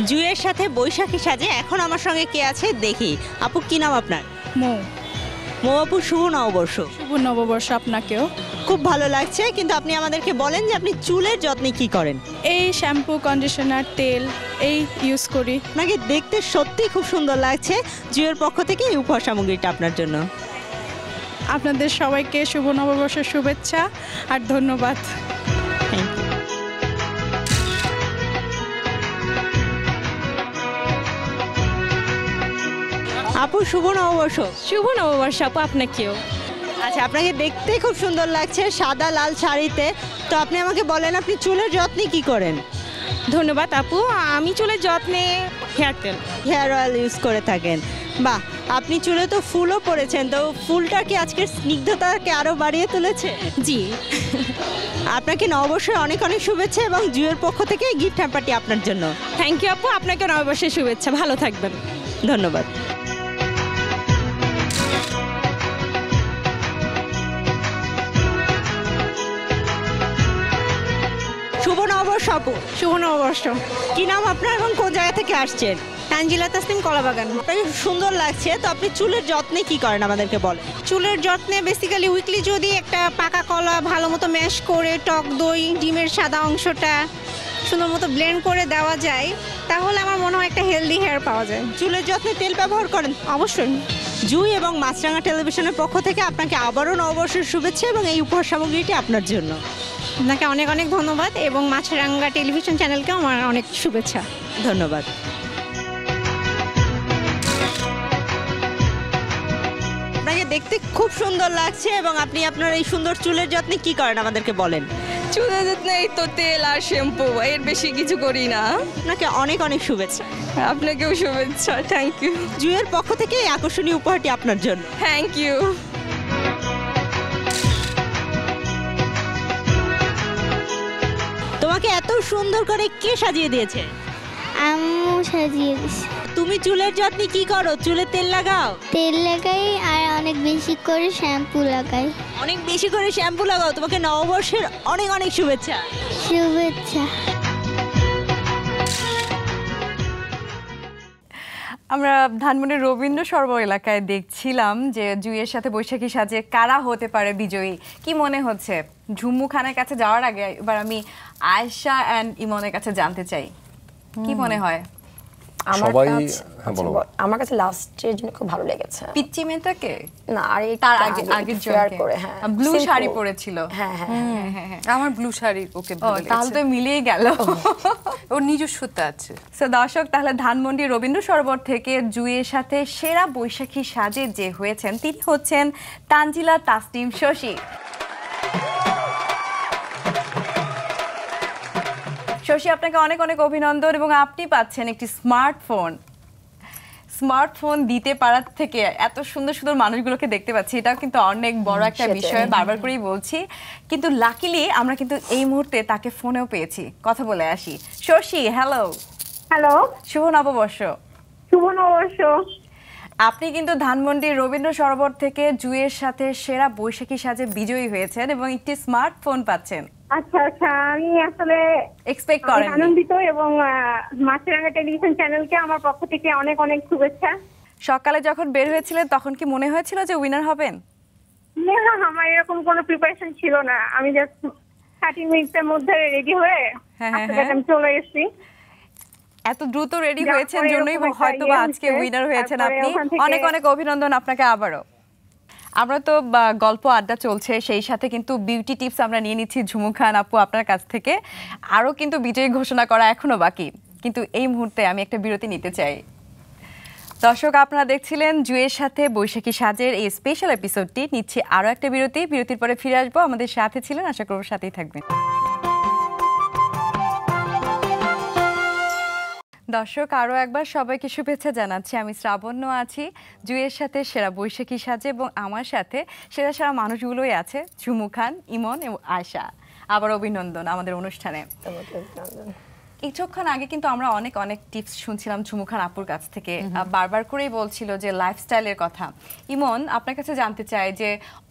জুয়ের সাথে বৈশাখী সাজে এখন আমার সঙ্গে কে আছে দেখি। আপু কি নাম আপনার? মৌ। মৌ আপু, শুভ নববর্ষ। শুভ নববর্ষ আপনাকেও। খুব ভালো লাগছে, কিন্তু আপনি আমাদেরকে বলেন যে আপনি চুলের যত্নে কি করেন? এই শ্যাম্পু, কন্ডিশনার, তেল এই ইউজ করি। আপনাকে দেখতে সত্যি খুব সুন্দর লাগছে। জুয়ের পক্ষ থেকে এই উপহার সামগ্রীটা আপনার জন্য। আপনাদের সবাইকে শুভ নববর্ষের শুভেচ্ছা আর ধন্যবাদ। আপু শুভ নববর্ষ। শুভ নববর্ষ আপু আপনাকেও। আচ্ছা, আপনাকে দেখতে খুব সুন্দর লাগছে সাদা লাল শাড়িতে। তো আপনি আমাকে বলেন আপনি চুলের যত্নে কি করেন? ধন্যবাদ আপু, আমি চুলের যত্নে হেয়ার তেল, হেয়ার অয়েল ইউজ করে থাকেন। বাহ, আপনি চুলে তো ফুলও পরেছেন, তো ফুলটা কি আজকের স্নিগ্ধতাকে আরও বাড়িয়ে তুলেছে? জি। আপনাকে নববর্ষের অনেক অনেক শুভেচ্ছা এবং জুয়ের পক্ষ থেকে গিফট হ্যাম্পারটি আপনার জন্য। থ্যাংক ইউ আপু, আপনাকে নববর্ষের শুভেচ্ছা, ভালো থাকবেন। ধন্যবাদ। শুভ নববর্ষ আপু। শুভ নববর্ষ। কি নাম আপনার এবং কোন জায়গা থেকে আসছেন? তানজিলা তাসনিম, কলাবাগান। আপনাকে সুন্দর লাগছে, তো আপনি চুলের যত্নে কি করেন আমাদেরকে বলেন। চুলের যত্নে বেসিক্যালি উইকলি যদি একটা পাকা কলা ভালো মতো ম্যাশ করে টক দই, ডিমের সাদা অংশটা সুন্দর মতো ব্লেন্ড করে দেওয়া যায়, তাহলে আমার মনে হয় একটা হেলদি হেয়ার পাওয়া যায়। চুলের যত্নে তেল ব্যবহার করেন? অবশ্যই। জুই এবং মাছরাঙা টেলিভিশনের পক্ষ থেকে আপনাকে আবারও নববর্ষের শুভেচ্ছা এবং এই উপহার সামগ্রীটি আপনার জন্য। আপনাকে অনেক অনেক ধন্যবাদ এবং মাছরাঙা টেলিভিশন চ্যানেলকেও আমার অনেক শুভেচ্ছা। ধন্যবাদ। আপনাকে দেখতে খুব সুন্দর লাগছে এবং আপনি আপনার এই সুন্দর চুলের যত্নে কি করেন আমাদেরকে বলেন। চুলের যত্নে এই তো তেল আর শ্যাম্পু, এর বেশি কিছু করি না। আপনাকে অনেক অনেক শুভেচ্ছা। আপনাকেও শুভেচ্ছা। Thank you. জুয়ের পক্ষ থেকে এই আকর্ষণীয় উপহারটি আপনার জন্য। Thank you. তোমাকে এত সুন্দর করে কে সাজিয়ে দিয়েছে? আম্মু সাজিয়ে দিয়েছে। তুমি চুলের যত্নে কি করো? চুলে তেল লাগাও? তেল লাগাই আর অনেক বেশি করে শ্যাম্পু লাগাই। অনেক বেশি করে শ্যাম্পু লাগাও। তোমাকে নববর্ষের অনেক অনেক শুভেচ্ছা। শুভেচ্ছা। আমরা ধানমন্ডির রবীন্দ্র সরোবর এলাকায় দেখছিলাম যে জুইয়ের সাথে বৈশাখী সাজে কারা হতে পারে বিজয়ী। কি মনে হচ্ছে? ঝুম্মু খানের কাছে যাওয়ার আগে এবার আমি আয়েশা অ্যান্ড ইমনের কাছে জানতে চাই, কি মনে হয়? আমার কাছে লাস্টের জন্য খুব ভালো লেগেছে। পিচ্চি মেয়েটাকে না, আর তার আগে ফেয়ার করে, হ্যাঁ, ব্লু শাড়ি পরেছিল। হ্যাঁ হ্যাঁ হ্যাঁ, আমার ব্লু শাড়ি ওকে ভালো লেগেছে। তাহলে তো মিলেই গেল, ওর নিজস্বতা আছে। সো দর্শক, তাহলে ধানমন্ডি রবীন্দ্র সরোবর থেকে জুইয়ের সাথে সেরা বৈশাখী সাজে যে হয়েছেন তিনি হচ্ছেন তানজিলা তাসনিম শশী। শশী, আপনাকে অনেক অনেক অভিনন্দন এবং আপনি পাচ্ছেন একটি স্মার্টফোন দিতে পারার থেকে এত সুন্দর সুন্দর মানুষগুলোকে দেখতে পাচ্ছি, এটাও কিন্তু অনেক বড় একটা বিষয়, বারবার করেই বলছি। কিন্তু লাকিলি আমরা কিন্তু এই মুহূর্তে তাকে ফোনেও পেয়েছি, কথা বলে আসি। শশী, হ্যালো। হ্যালো, শুভ নববর্ষ। শুভ নববর্ষ। আপনি কিন্তু ধানমন্ডির রবীন্দ্র সরোবর থেকে জুইয়ের সাথে সেরা বৈশাখী সাজে বিজয়ী হয়েছেন এবং একটি স্মার্টফোন পাচ্ছেন। আচ্ছা আচ্ছা, আমি আসলে এক্সপেক্ট করেন, আনন্দিত এবং মাছরাঙা টেলিভিশন চ্যানেলকে আমার পক্ষ থেকে অনেক অনেক শুভেচ্ছা। সকালে যখন বের হয়েছিলেন তখন কি মনে হয়েছিল যে উইনার হবেন? না, আমার এরকম কোনো প্রিপারেশন ছিল না। আমি জাস্ট 30 মিনিটের মধ্যে রেডি হয়ে আমি চলে এসেছি। এত দ্রুত রেডি হয়েছেন জন্যই হয়তো আজকে উইনার হয়েছেন আপনি। অনেক অনেক অভিনন্দন আপনাকে আবারও। আমরা তো গল্প আড্ডা চলছে, সেই সাথে কিন্তু বিউটি টিপস আমরা নিয়ে নিচ্ছি ঝুমু খান আপু আপনার কাছ থেকে। আরও কিন্তু বিজয়ী ঘোষণা করা এখনো বাকি, কিন্তু এই মুহূর্তে আমি একটা বিরতি নিতে চাই। দর্শক, আপনারা দেখছিলেন জুইয়ের সাথে বৈশাখী সাজের এই স্পেশাল এপিসোডটি। নিচ্ছি আরও একটা বিরতি, বিরতির পরে ফিরে আসবো। আমাদের সাথে ছিলেন, আশা করব সাথেই থাকবেন। দর্শক, আরও একবার সবাইকে শুভেচ্ছা জানাচ্ছি। আমি শ্রাবণ্য আছি জুইয়ের সাথে সেরা বৈশাখী সাজে এবং আমার সাথে সেরা সেরা মানুষগুলোই আছে, ঝুমু খান, ইমন এবং আয়শা। আবার অভিনন্দন আমাদের অনুষ্ঠানে। কিছুক্ষণ আগে কিন্তু আমরা অনেক অনেক টিপস শুনছিলাম ঝুমু খান আপুর কাছ থেকে, বারবার করেই বলছিল যে লাইফস্টাইলের কথা। ইমন, আপনার কাছে জানতে চাই যে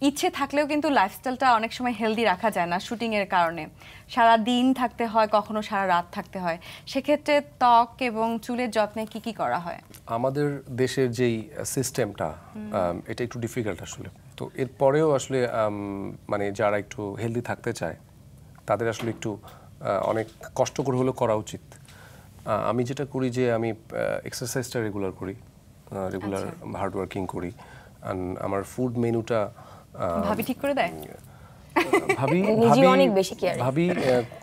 ইচ্ছে থাকলেও কিন্তু লাইফস্টাইলটা অনেক সময় হেলদি রাখা যায় না শুটিংয়ের কারণে, সারা দিন থাকতে হয়, কখনো সারা রাত থাকতে হয়, সেক্ষেত্রে ত্বক এবং চুলের যত্নে কি কি করা হয়? আমাদের দেশের যেই সিস্টেমটা এটা একটু ডিফিকাল্ট আসলে, তো এরপরেও আসলে মানে যারা একটু হেলদি থাকতে চায় তাদের আসলে একটু অনেক কষ্ট করে হলেও করা উচিত। আমি যেটা করি যে আমি এক্সারসাইজটা রেগুলার করি, রেগুলার হার্ড ওয়ার্কিং করি, আমার ফুড মেনুটা ভাবি ঠিক করে দেয়। ভাবি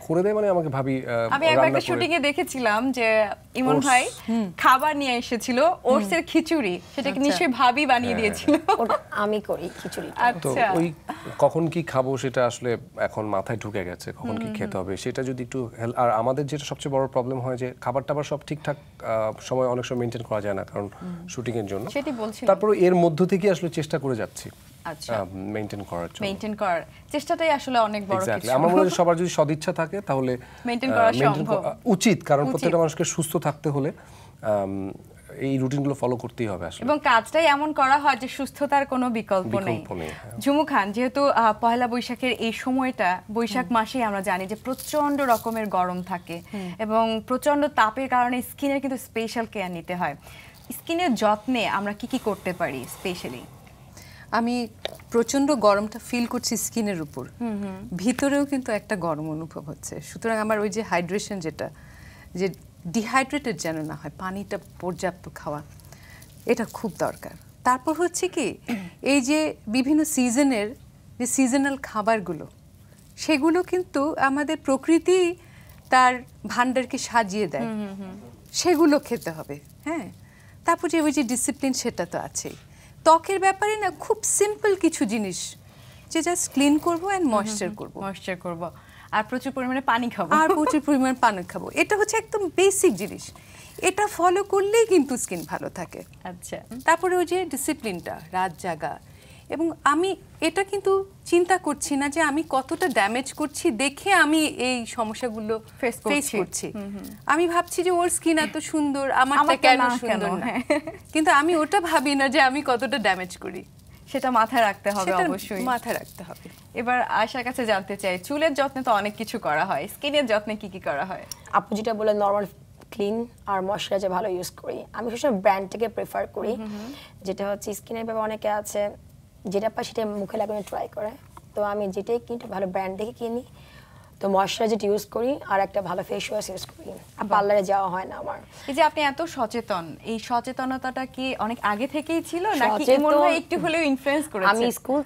করে দেয়, মানে আমাকে ভাবি। আমি একবার একটা শুটিং এ দেখেছিলাম যে ইমন ভাই খাবার নিয়ে এসেছিল, ওটসের খিচুড়ি, সেটাকে নিশ্চয়ই ভাবি বানিয়ে দিয়েছিল। ওটা আমি করি খিচুড়ি। তো ওই কখন কি খাবো সেটা আসলে এখন মাথায় ঢুকে গেছে, কখন কি খেতে হবে সেটা যদি একটু। আর আমাদের যেটা সবচেয়ে বড় প্রবলেম হয় যে খাবার টাবার সব ঠিকঠাক সময় অনেক সময় মেনটেন করা যায় না, কারণ শুটিং এর জন্য। তারপর এর মধ্য থেকে আসলে চেষ্টা করে যাচ্ছি মেইনটেইন করার জন্য। মেইনটেইন করার চেষ্টাটাই আসলে অনেক বড় কিছু। আমার মনে হয় সবার যদি সদিচ্ছা থাকে তাহলে মেইনটেইন করা সম্ভব, উচিত, কারণ প্রত্যেকটা মানুষকে সুস্থ থাকতে হলে এই রুটিনগুলো ফলো করতেই হবে আসলে। এবং কাজটাই এমন করা হয় যে সুস্থতার কোনো বিকল্প নেই। ঝুমু খান, যেহেতু পয়লা বৈশাখের এই সময়টা, বৈশাখ মাসেই আমরা জানি যে প্রচন্ড রকমের গরম থাকে এবং প্রচন্ড তাপের কারণে স্কিনের কিন্তু স্পেশাল কেয়ার নিতে হয়। স্কিনের যত্নে আমরা কি কি করতে পারি স্পেশালি? আমি প্রচন্ড গরমটা ফিল করছি স্কিনের উপর, ভিতরেও কিন্তু একটা গরম অনুভব হচ্ছে। সুতরাং আমার ওই যে হাইড্রেশন, যেটা যে ডিহাইড্রেটেড যেন না হয়, পানিটা পর্যাপ্ত খাওয়া, এটা খুব দরকার। তারপর হচ্ছে কি, এই যে বিভিন্ন সিজনের যে সিজনাল খাবারগুলো, সেগুলো কিন্তু আমাদের প্রকৃতি তার ভান্ডারকে সাজিয়ে দেয়, সেগুলো খেতে হবে। হ্যাঁ, তারপর যে ওই যে ডিসিপ্লিন, সেটা তো আছেই। ত্বকের ব্যাপারে না খুব সিম্পল কিছু জিনিস, যে জাস্ট ক্লিন করবো এন্ড ময়েশ্চার করবো, আর প্রচুর পরিমাণে পানি খাবো, এটা হচ্ছে একদম বেসিক জিনিস। এটা ফলো করলেই কিন্তু স্কিন ভালো থাকে। আচ্ছা, তারপরে ওই যে ডিসিপ্লিনটা, রাত জাগা, এবং আমি এটা কিন্তু চিন্তা করছি না যে আমি কতটা ড্যামেজ করছি দেখে আমি এই সমস্যাগুলো ফেস করছি। আমি ভাবছি যে ওর স্কিন এত সুন্দর, আমারটা কেন সুন্দর না, কিন্তু আমি ওটা ভাবি না যে আমি কতটা ড্যামেজ করি। সেটা মাথায় রাখতে হবে, অবশ্যই মাথায় রাখতে হবে। এবার আয়শার কাছে জানতে চাই, চুলের যত্নে তো অনেক কিছু করা হয়, স্কিনের যত্নে কি কি করা হয়? আপু যেটা বলে নরমাল ক্লিন আর ময়শ্চারাইজার ভালো ইউজ করি। আমি সবসময় ব্র্যান্ডটাকে প্রেফার করি, যেটা হচ্ছে স্কিনের ব্যাপারে অনেকে আছে যেটা পায় সেটা মুখে লাগানো ট্রাই করে, তো আমি যেটাই কিনি ভালো ব্র্যান্ড দেখে কিনি। তো ময়শ্চারাইজার ইউজ করি আর একটা ভালো ফেস ওয়াশ ইউজ করি। পার্লারে যাওয়া হয় না আমার। এই যে আপনি এত সচেতন, এই সচেতনতাটা কি অনেক আগে থেকেই ছিল নাকি এমন হয় একটু হলেও ইনফ্লুয়েন্স করেছে? আমি স্কুল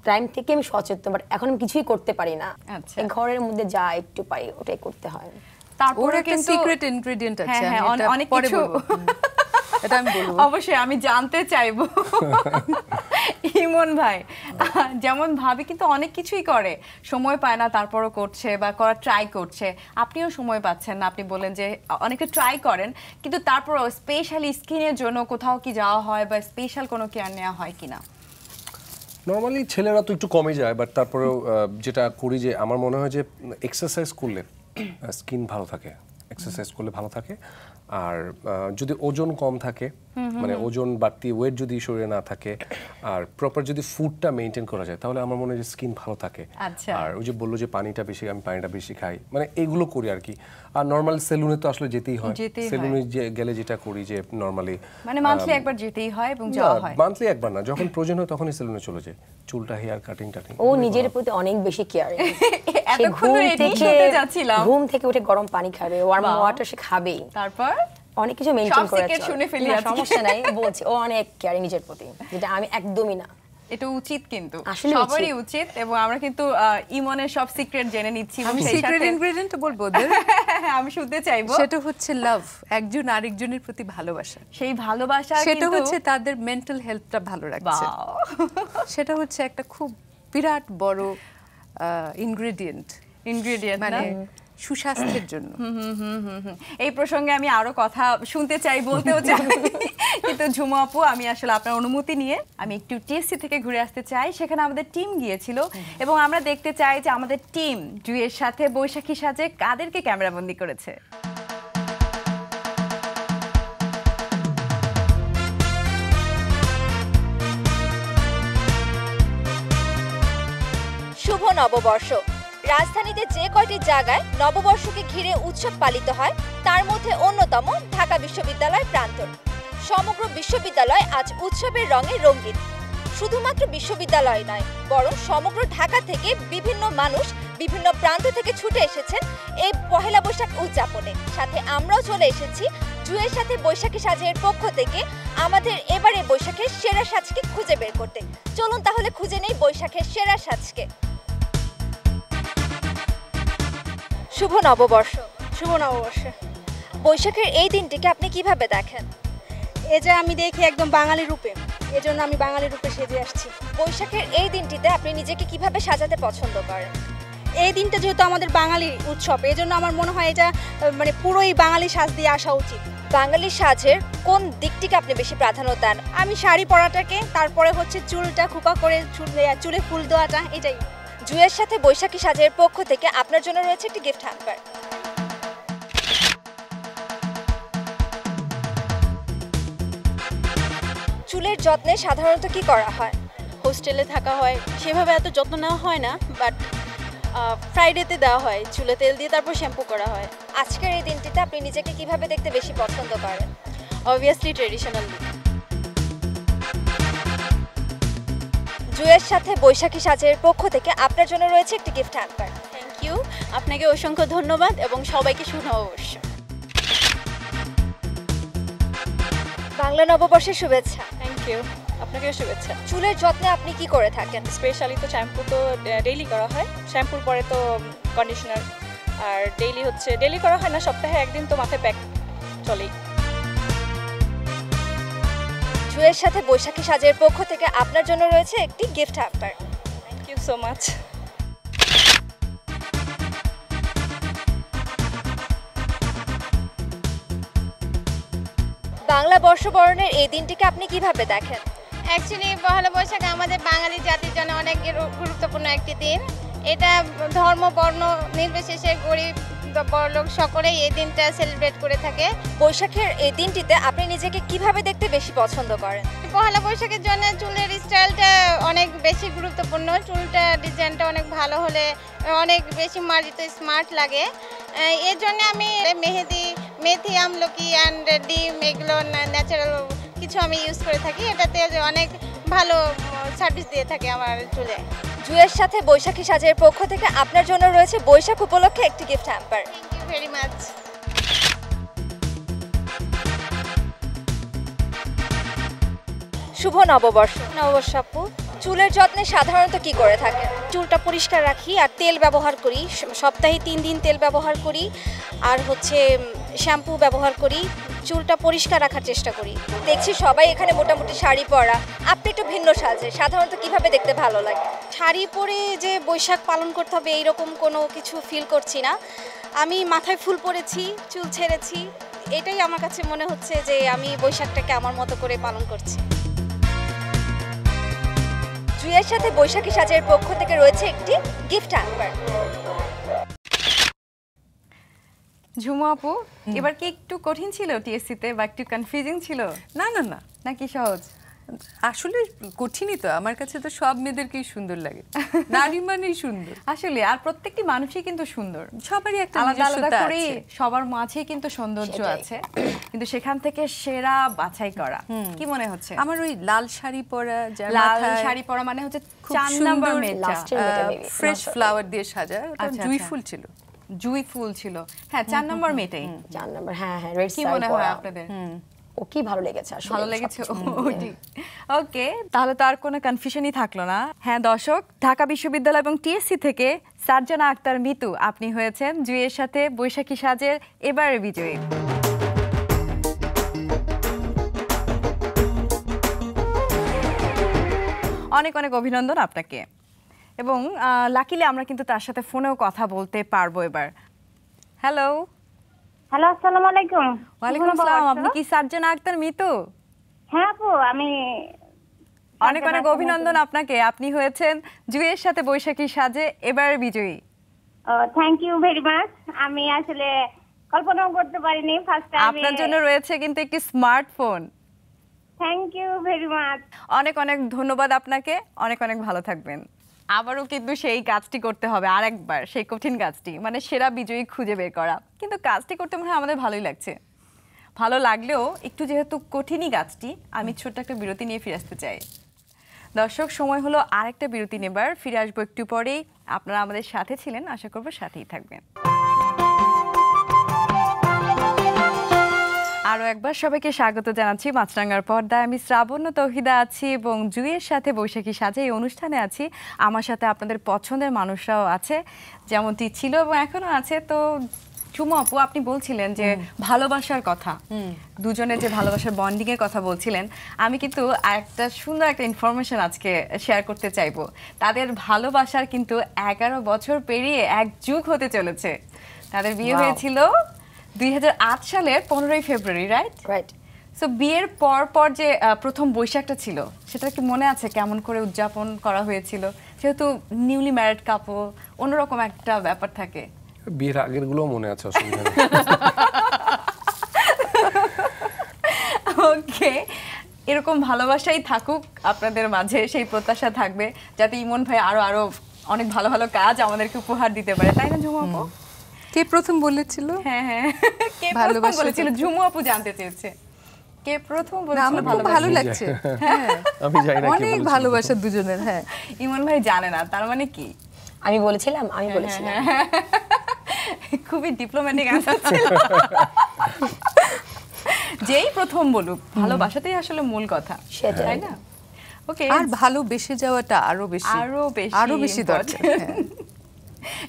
টাইম থেকে আমি সচেতন, বাট এখন আমি কিছুই করতে পারি না। এই ঘরের মধ্যে যা একটু পাই ওটাই করতে হয়। তারপরে কিন্তু সিক্রেট ইনগ্রেডিয়েন্ট আছে, আমি অনেক কিছু এটা আমি বলবো, অবশ্যই আমি জানতে চাইবো। ইমন ভাই, যেমন ভাবি কিন্তু অনেক কিছুই করে, সময় পায় না তারপরও করছে বা করার ট্রাই করছে, আপনিও সময় পাচ্ছেন না। আপনি বলেন যে অনেকে ট্রাই করেন, কিন্তু তারপরও স্পেশালি স্কিনের জন্য কোথাও কি যাওয়া হয় বা স্পেশাল কোনো কেয়ার নেওয়া হয় কিনা? নর্মালি ছেলেরা তো একটু কমে যায়, বাট তারপরেও যেটা করি যে আমার মনে হয় যে এক্সারসাইজ করলে স্কিন ভালো থাকে, এক্সারসাইজ করলে ভালো থাকে। আর যদি ওজন কম থাকে, মানে ওজন বাড়তি ওয়েট যদি শরীরে না থাকে, আর প্রপার যদি ফুডটা মেইনটেইন করা যায়, তাহলে আমার মনে হয় যে স্কিন ভালো থাকে। আর ওই যে বললো যে পানিটা বেশি, আমি পানিটা বেশি খাই, মানে এগুলো করি আর কি। আর নর্মাল সেলুনে তো আসলে যেতেই হয়, সেলুনে গেলে যেটা করি যে নর্মালি মানে মান্থলি একবার যেতেই হয় এবং যাওয়া হয়। মান্থলি একবার না, যখন প্রয়োজন হয় তখনই সেলুনে চলে যায়, চুলটা হেয়ার কাটিং ও নিজের প্রতি অনেক বেশি কেয়ার। ঘুম থেকে উঠে গরম পানি খাবে, ওয়ার্ম ওয়াটার সে খাবেই, তারপর অনেক কিছু মেইনটেইন করে আছে। শুনে ফেলি, সমস্যা নাই, বলছি ও অনেক কেয়ারিং নিজের প্রতি, যেটা আমি একদমই না। এটা উচিত, কিন্তু সবারই উচিত। এবং আমরা কিন্তু ইমনের সব সিক্রেট জেনে নিচ্ছি। আমি সিক্রেট ইনগ্রেডিয়েন্ট বলবো ওদের, আমি শুনতে চাইবো। সেটা হচ্ছে লাভ, একজন আরেকজনের প্রতি ভালোবাসা। সেই ভালোবাসা সেটা হচ্ছে তাদের মেন্টাল হেলথটা ভালো রাখছে। সেটা হচ্ছে একটা খুব বিরাট বড় ইনগ্রেডিয়েন্ট মানে সুস্বাস্থ্যের জন্য। এই প্রসঙ্গে আমি আরো কথা শুনতে চাই, বলতেও চাই, কিন্তু ঝুমু আপু, আমি আসলে আপনার অনুমতি নিয়ে আমি একটু টিএসসি থেকে ঘুরে আসতে চাই। সেখানে আমাদের টিম গিয়েছিল এবং আমরা দেখতে চাই যে আমাদের টিম জুয়ের সাথে বৈশাখী সাজে কাদেরকে ক্যামেরাবন্দি করেছে। শুভ নববর্ষ। রাজধানীতে যে কয়টি জায়গায় নববর্ষকে ঘিরে উৎসব পালিত হয় তার মধ্যে অন্যতম ঢাকা বিশ্ববিদ্যালয় প্রান্তর। সমগ্র বিশ্ববিদ্যালয় আজ উৎসবের রঙে রঙিন। শুধুমাত্র বিশ্ববিদ্যালয় নয়, বরং সমগ্র ঢাকা থেকে বিভিন্ন মানুষ বিভিন্ন প্রান্ত থেকে ছুটে এসেছেন এই পহেলা বৈশাখ উদযাপনে। সাথে আমরাও চলে এসেছি জুয়ের সাথে বৈশাখী সাজের পক্ষ থেকে আমাদের এবারে বৈশাখের সেরা সাজকে খুঁজে বের করতে। চলুন তাহলে খুঁজে নেই বৈশাখের সেরা সাজকে। শুভ নববর্ষ। শুভ নববর্ষ। বৈশাখের এই দিনটিকে আপনি কিভাবে দেখেন? এই যে আমি দেখি একদম বাঙালি রূপে, এজন্য আমি বাঙালি রূপে সেজে আসছি। বৈশাখের এই দিনটিতে আপনি নিজেকে কিভাবে সাজাতে পছন্দ করেন? এই দিনটা যেহেতু আমাদের বাঙালি উৎসব, এজন্য আমার মনে হয় এটা মানে পুরোই বাঙালি সাজ দিয়ে আসা উচিত। বাঙালি সাজের কোন দিকটিকে আপনি বেশি প্রাধান্য দেন? আমি শাড়ি পরাটাকে, তারপরে হচ্ছে চুলটা খোপা করে চুলে ফুল দেওয়াটা, এটাই। জুয়ের সাথে বৈশাখী সাজের পক্ষ থেকে আপনার জন্য রয়েছে একটি গিফট হ্যাম্পার। চুলের যত্নে সাধারণত কি করা হয়? হোস্টেলে থাকা হয়, সেভাবে এত যত্ন নেওয়া হয় না, বাট ফ্রাইডেতে দেওয়া হয়, চুলে তেল দিয়ে তারপর শ্যাম্পু করা হয়। আজকের এই দিনটিতে আপনি নিজেকে কিভাবে দেখতে বেশি পছন্দ করেন? Obviously traditional look. জুয়ের সাথে বৈশাখী সাজের পক্ষ থেকে আপনার জন্য রয়েছে একটি গিফট হ্যাম্পার। থ্যাংক ইউ, আপনাকে অসংখ্য ধন্যবাদ এবং সবাইকে শুভ নববর্ষ। বাংলা নববর্ষের শুভেচ্ছা। থ্যাংক ইউ, আপনাকেও শুভেচ্ছা। চুলের যত্নে আপনি কি করে থাকেন? স্পেশালি তো শ্যাম্পু তো ডেইলি করা হয়, শ্যাম্পুর পরে তো কন্ডিশনার, আর ডেইলি করা হয় না, সপ্তাহে একদিন তো মাথায় প্যাক চলেই। জুয়ের সাথে বৈশাখী সাজের পক্ষ থেকে আপনার জন্য রয়েছে একটি gift hamper. Thank you so much. Bangla বর্ষবরণের এই দিনটিকে আপনি কিভাবে দেখেন? অ্যাকচুয়ালি পহেলা বৈশাখ আমাদের বাঙালি জাতির জন্য অনেক গুরুত্বপূর্ণ একটি দিন। এটা ধর্ম বর্ণ নির্বিশেষে গরিব বড়লোক সকলেই এই দিনটা সেলিব্রেট করে থাকে। বৈশাখের এই দিনটিতে আপনি নিজেকে কিভাবে দেখতে বেশি পছন্দ করেন? পহেলা বৈশাখের জন্য চুলের স্টাইলটা অনেক বেশি গুরুত্বপূর্ণ। চুলটা ডিজাইনটা অনেক ভালো হলে অনেক বেশি মার্জিত স্মার্ট লাগে। এর জন্য আমি মেথি আমলকি অ্যান্ড ডিম এগুলো ন্যাচারাল কিছু আমি ইউজ করে থাকি। এটাতে অনেক ভালো সার্ভিস দিয়ে থাকে আমার চুলে। জুয়ের সাথে বৈশাখী সাজের পক্ষ থেকে আপনার জন্য রয়েছে বৈশাখ উপলক্ষে একটি gift hamper. Thank you very much. শুভ নববর্ষ। নববর্ষ আপু। চুলের যত্নে সাধারণত কি করে থাকে? চুলটা পরিষ্কার রাখি আর তেল ব্যবহার করি, সপ্তাহে 3 দিন তেল ব্যবহার করি, আর হচ্ছে শ্যাম্পু ব্যবহার করি, চুলটা পরিষ্কার রাখার চেষ্টা করি। দেখছি সবাই এখানে মোটামুটি শাড়ি পরা, আপনি একটু ভিন্ন সাজে, সাধারণত কিভাবে দেখতে ভালো লাগে? শাড়ি পরে যে বৈশাখ পালন করতে হবে এইরকম কোনো কিছু ফিল করছি না। আমি মাথায় ফুল পরেছি, চুল ছেড়েছি, এটাই আমার কাছে মনে হচ্ছে যে আমি বৈশাখটাকে আমার মতো করে পালন করছি। জুয়ের সাথে বৈশাখী সাজের পক্ষ থেকে রয়েছে একটি গিফট হ্যাম্পার। ঝুমু আপু, এবার কি একটু কঠিন ছিল টিএসসিতে বা একটু কনফিউজিং ছিল? না না না, নাকি সহজ? আসলে কঠিনই তো, আমার কাছে তো সব মেয়েদেরকেই সুন্দর লাগে, নারী মানেই সুন্দর আসলে, আর প্রত্যেকটি মানুষই কিন্তু সুন্দর, সবারই একটা আলাদা আলাদা নিজস্বতা করে আছে, সবার মাঝেই কিন্তু সৌন্দর্য আছে, কিন্তু সেখান থেকে সেরা বাছাই করা। কি মনে হচ্ছে? আমার ওই লাল শাড়ি পরা, যার লাল মাথায় শাড়ি পরা মানে হচ্ছে খুব 4 নাম্বার মেয়েটা, ফ্রেশ ফ্লাওয়ার দিয়ে সাজা, ওটা জুই ফুল ছিল, জুই ফুল ছিল। হ্যাঁ, 4 নাম্বার মেয়েটাই। 4 নাম্বার, হ্যাঁ হ্যাঁ, রেড কি মনে হয় আপনাদের? ও কি ভালো লেগেছে আসলে, ভালো লেগেছে। ওকে, তাহলে তো আর কোনো কনফিউশনই থাকলো না। হ্যাঁ দর্শক, ঢাকা বিশ্ববিদ্যালয় এবং টিএসসি থেকে সার্জানা আক্তার মিতু, আপনি হয়েছেন জুইয়ের সাথে বৈশাখী সাজের এবারের বিজয়ী। অনেক অনেক অভিনন্দন আপনাকে, এবং লাকিলি আমরা কিন্তু তার সাথে ফোনেও কথা বলতে পারবো এবার। হ্যালো হ্যালো, আসসালামু আলাইকুম। ওয়ালাইকুম আসসালাম, আপনি কি সার্জানা আক্তার মিতু? হ্যাঁ আপু, আমি। অনেক অনেক অভিনন্দন আপনাকে, আপনি হয়েছেন জুইয়ের সাথে বৈশাখী সাজে এবারের বিজয়ী। Thank you very much. আমি আসলে কল্পনাও করতে পারিনি ফার্স্ট টাইম। আপনার জন্য রয়েছে কিন্তু একটি smartphone. Thank you very much. অনেক অনেক ধন্যবাদ আপনাকে, অনেক অনেক ভালো থাকবেন। আবারও কিন্তু সেই কাজটি করতে হবে আরেকবার, সেই কঠিন কাজটি, মানে সেরা বিজয়ী খুঁজে বের করা। কিন্তু কাজটি করতে মনে হয় আমাদের ভালোই লাগছে। ভালো লাগলেও একটু যেহেতু কঠিনই কাজটি, আমি ছোট্ট একটা বিরতি নিয়ে ফিরে আসতে চাই। দর্শক, সময় হলো আরেকটা বিরতি নেবার, ফিরে আসবো একটু পরেই। আপনারা আমাদের সাথে ছিলেন, আশা করবো সাথেই থাকবেন। আরও একবার সবাইকে স্বাগত জানাচ্ছি মাছরাঙ্গার পর্দায়। আমি শ্রাবণ্য তৌহিদা আছি এবং জুয়ের সাথে বৈশাখী সাজে এই অনুষ্ঠানে আছি। আমার সাথে আপনাদের পছন্দের মানুষরাও আছে, যেমনটি ছিল এবং এখনও আছে। তো চুমু আপু, আপনি বলছিলেন যে ভালোবাসার কথা, দুজনের যে ভালোবাসার বন্ডিংয়ের কথা বলছিলেন। আমি কিন্তু একটা সুন্দর একটা ইনফরমেশন আজকে শেয়ার করতে চাইবো। তাদের ভালোবাসার কিন্তু 11 বছর পেরিয়ে 1 যুগ হতে চলেছে। তাদের বিয়ে হয়েছিল 2008 সালের 15ই ফেব্রুয়ারি, রাইট? সো বিয়ের পর যে প্রথম বৈশাখটা ছিল, সেটা কি মনে আছে কেমন করে উদযাপন করা হয়েছিল? যেহেতু নিউলি ম্যারিড কাপল, অন্যরকম একটা ব্যাপার থাকে। বিয়ের আগের গুলো মনে আছে, অসুবিধা নেই। ওকে, এরকম ভালোবাসাই থাকুক আপনাদের মাঝে, সেই প্রত্যাশা থাকবে যাতে ইমন ভাই আরো অনেক ভালো ভালো কাজ আমাদেরকে উপহার দিতে পারে, তাই না ঝুমু আপু? কে প্রথম বলেছিল? হ্যাঁ, কে প্রথম বলেছিল? ঝুমু আপু জানতে চেয়েছে কে প্রথম বলেছিল। আমার খুব ভালো লাগছে। হ্যাঁ, আমি জানি না কে অনেক বলেছিল। ভালোবাসা দুজনের। হ্যাঁ, ইমন ভাই জানে না, তার মানে কি? আমি বলেছিলাম। খুবই ডিপ্লোম্যাটিক অ্যান্সার ছিল। যেই প্রথম বলুক, ভালোবাসাতেই আসলে মূল কথা, তাই না? ওকে, আর ভালোবেসে যাওয়াটা আরো বেশি দরকার।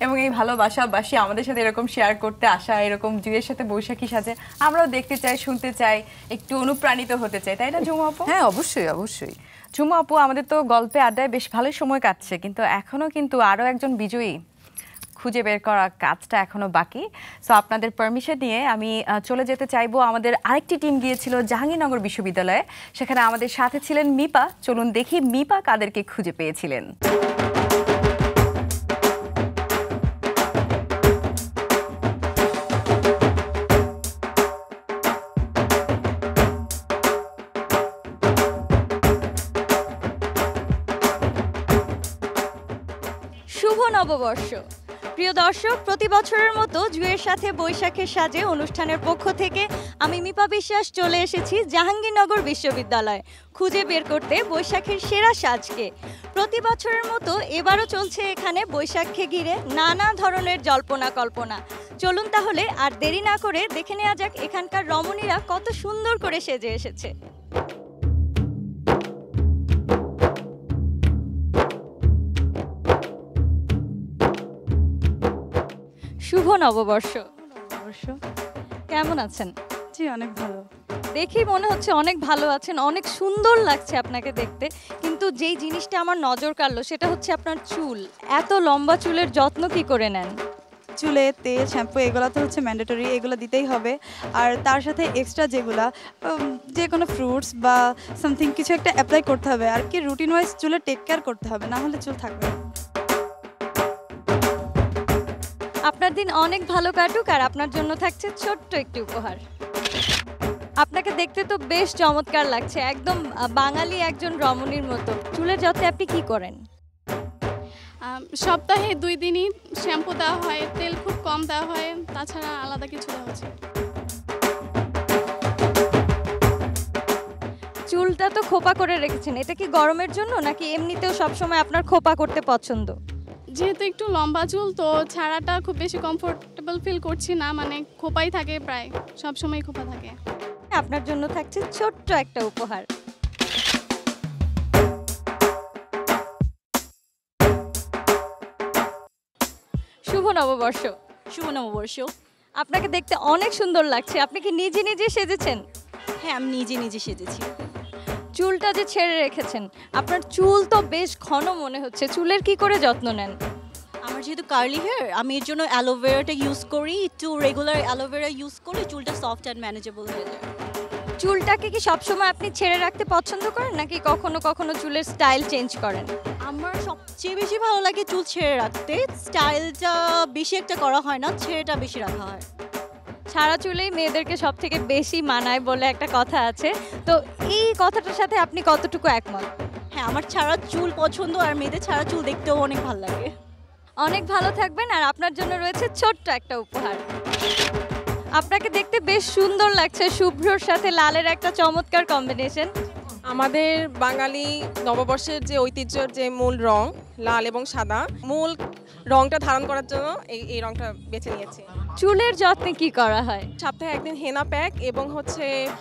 এবং এই ভালোবাসাবাসী আমাদের সাথে এরকম শেয়ার করতে আসা, এরকম জুয়ের সাথে বৈশাখী সাজে আমরাও দেখতে চাই, শুনতে চাই, একটু অনুপ্রাণিত হতে চাই, তাই না ঝুমু আপু? হ্যাঁ, অবশ্যই। ঝুমু আপু, আমাদের তো গল্পে আড্ডায় বেশ ভালোই সময় কাটছে, কিন্তু এখনো কিন্তু আরো একজন বিজয়ী খুঁজে বের করা কাজটা এখনো বাকি। সো আপনাদের পারমিশন নিয়ে আমি চলে যেতে চাইবো। আমাদের আরেকটি টিম গিয়েছিল জাহাঙ্গীরনগর বিশ্ববিদ্যালয়ে, সেখানে আমাদের সাথে ছিলেন মিপা। চলুন দেখি মিপা কাদেরকে খুঁজে পেয়েছিলেন। শুভ নববর্ষ। প্রিয় দর্শক, প্রতি বছরের মতো জুয়ের সাথে বৈশাখের সাজে অনুষ্ঠানের পক্ষ থেকে আমি মিপা বিশ্বাস চলে এসেছি জাহাঙ্গীরনগর বিশ্ববিদ্যালয় খুঁজে বের করতে বৈশাখের সেরা সাজকে। প্রতি বছরের মতো এবারও চলছে এখানে বৈশাখকে ঘিরে নানা ধরনের জল্পনা কল্পনা। চলুন তাহলে আর দেরি না করে দেখে নেওয়া যাক এখানকার রমণীরা কত সুন্দর করে সেজে এসেছে। শুভ নববর্ষ। কেমন আছেন? জি, অনেক ভালো। দেখি মনে হচ্ছে অনেক ভালো আছেন, অনেক সুন্দর লাগছে আপনাকে দেখতে। কিন্তু যেই জিনিসটা আমার নজর কাড়লো সেটা হচ্ছে আপনার চুল। এত লম্বা চুলের যত্ন কি করে নেন? চুলে তেল, শ্যাম্পু এগুলো তো হচ্ছে ম্যান্ডেটরি, এগুলো দিতেই হবে। আর তার সাথে এক্সট্রা যেগুলা, যে কোনো ফ্রুটস বা সামথিং কিছু একটা অ্যাপ্লাই করতে হবে। আর কি রুটিন ওয়াইজ চুলে টেক কেয়ার করতে হবে, না হলে চুল থাকবে। আপনার দিন অনেক ভালো কাটুক, আর আপনার জন্য থাকছে ছোট্ট একটি উপহার। আপনাকে দেখতে তো বেশ চমৎকার লাগছে, একদম বাঙালি একজন রমণীর মতো। চুলের যত্নে আপনি কি করেন? সপ্তাহে 2 দিনই শ্যাম্পু দেওয়া হয়, তেল খুব কম দেওয়া হয়, তাছাড়া আলাদা কিছু দেওয়া হচ্ছে। চুলটা তো খোপা করে রেখেছেন, এটা কি গরমের জন্য নাকি এমনিতেও সবসময় আপনার খোপা করতে পছন্দ? যেহেতু একটু লম্বা চুল, তো ছাড়াটা খুব বেশি কমফোর্টেবল ফিল করছি না, মানে খোপাই থাকে, প্রায় সবসময় খোপা থাকে। আপনার জন্য থাকছে ছোট্ট একটা উপহার। শুভ নববর্ষ। শুভ নববর্ষ। আপনাকে দেখতে অনেক সুন্দর লাগছে, আপনি কি নিজে নিজে সেজেছেন? হ্যাঁ, আমি নিজে নিজে সেজেছি। চুলটা যে ছেড়ে রেখেছেন, আপনার চুল তো বেশ ঘন মনে হচ্ছে, চুলের কি করে যত্ন নেন? আমার যেহেতু কার্লি হেয়ার, আমি এর জন্য অ্যালোভেরাটা ইউজ করি, একটু রেগুলার অ্যালোভেরা ইউজ করলে চুলটা সফট অ্যান্ড ম্যানেজেবল হয়ে যায়। চুলটাকে কি সবসময় আপনি ছেড়ে রাখতে পছন্দ করেন নাকি কখনো কখনো চুলের স্টাইল চেঞ্জ করেন? আমার সবচেয়ে বেশি ভালো লাগে চুল ছেড়ে রাখতে, স্টাইলটা বেশি একটা করা হয় না, ছেড়েটা বেশি রাখা হয়। ছাড়া চুলেই মেয়েদেরকে সব থেকে বেশি মানায় বলে একটা কথা আছে, তো এই কথাটার সাথে আপনি কতটুকু একমত? হ্যাঁ, আমার ছাড়া চুল পছন্দ, আর মেয়েদের ছাড়া চুল দেখতেও অনেক ভালো লাগে। অনেক ভালো থাকবেন, আর আপনার জন্য রয়েছে ছোট্ট একটা উপহার। আপনাকে দেখতে বেশ সুন্দর লাগছে, শুভ্রর সাথে লালের একটা চমৎকার কম্বিনেশন। আমাদের বাঙালি নববর্ষের যে ঐতিহ্যের যে মূল রং লাল এবং সাদা, মূল রংটা ধারণ করার জন্য এই রংটা বেছে নিয়েছি। চুলের যত্নে কি করা হয়? সপ্তাহে একদিন হেনা প্যাক এবং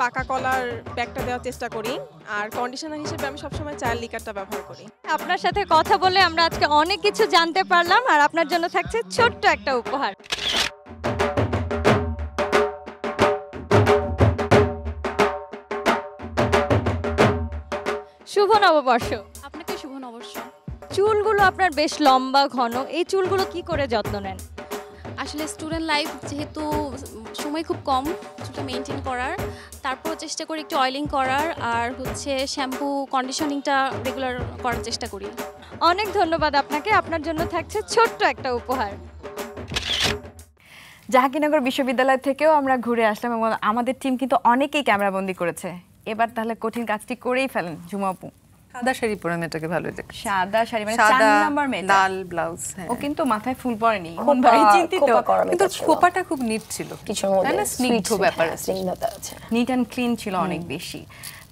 পাকা কলার প্যাকটা দেওয়ার চেষ্টা করি, আর কন্ডিশনার হিসেবে আমি সবসময় চায়ের লিকারটা ব্যবহার করি। আপনার সাথে কথা বলে আমরা আজকে অনেক কিছু জানতে পারলাম, আর আপনার জন্য থাকছে ছোট্ট একটা উপহার। শুভ নববর্ষ। আপনাকে শুভ নববর্ষ। চুলগুলো আপনার বেশ লম্বা ঘন, এই চুলগুলো কি করে যত্ন নেন? আসলে স্টুডেন্ট লাইফ যেহেতু সময় খুব কম চুলটা মেনটেন করার, তারপর চেষ্টা করি একটু অয়েলিং করার, আর শ্যাম্পু কন্ডিশনিংটা রেগুলার করার চেষ্টা করি। অনেক ধন্যবাদ আপনাকে, আপনার জন্য থাকছে ছোট্ট একটা উপহার। জাহাঙ্গীরনগর বিশ্ববিদ্যালয় থেকেও আমরা ঘুরে আসলাম এবং আমাদের টিম কিন্তু অনেকেই ক্যামেরাবন্দি করেছে। এবার তাহলে কঠিন কাজটি করেই ফেলেন ঝুমা আপু। সাদা শাড়ি পরে মেয়েটাকে ভালো লাগে। সাদা শাড়ি মানে সাদা 4 নাম্বার মেয়েটা, লাল ব্লাউজ। ও কিন্তু মাথায় ফুল পরেনি, মন ভাই চিন্তিত, কিন্তু খোপাটা খুব নিট ছিল, কিছু তাই না? স্নিগ্ধ ব্যাপার আছে, নিট অ্যান্ড ক্লিন ছিল অনেক বেশি।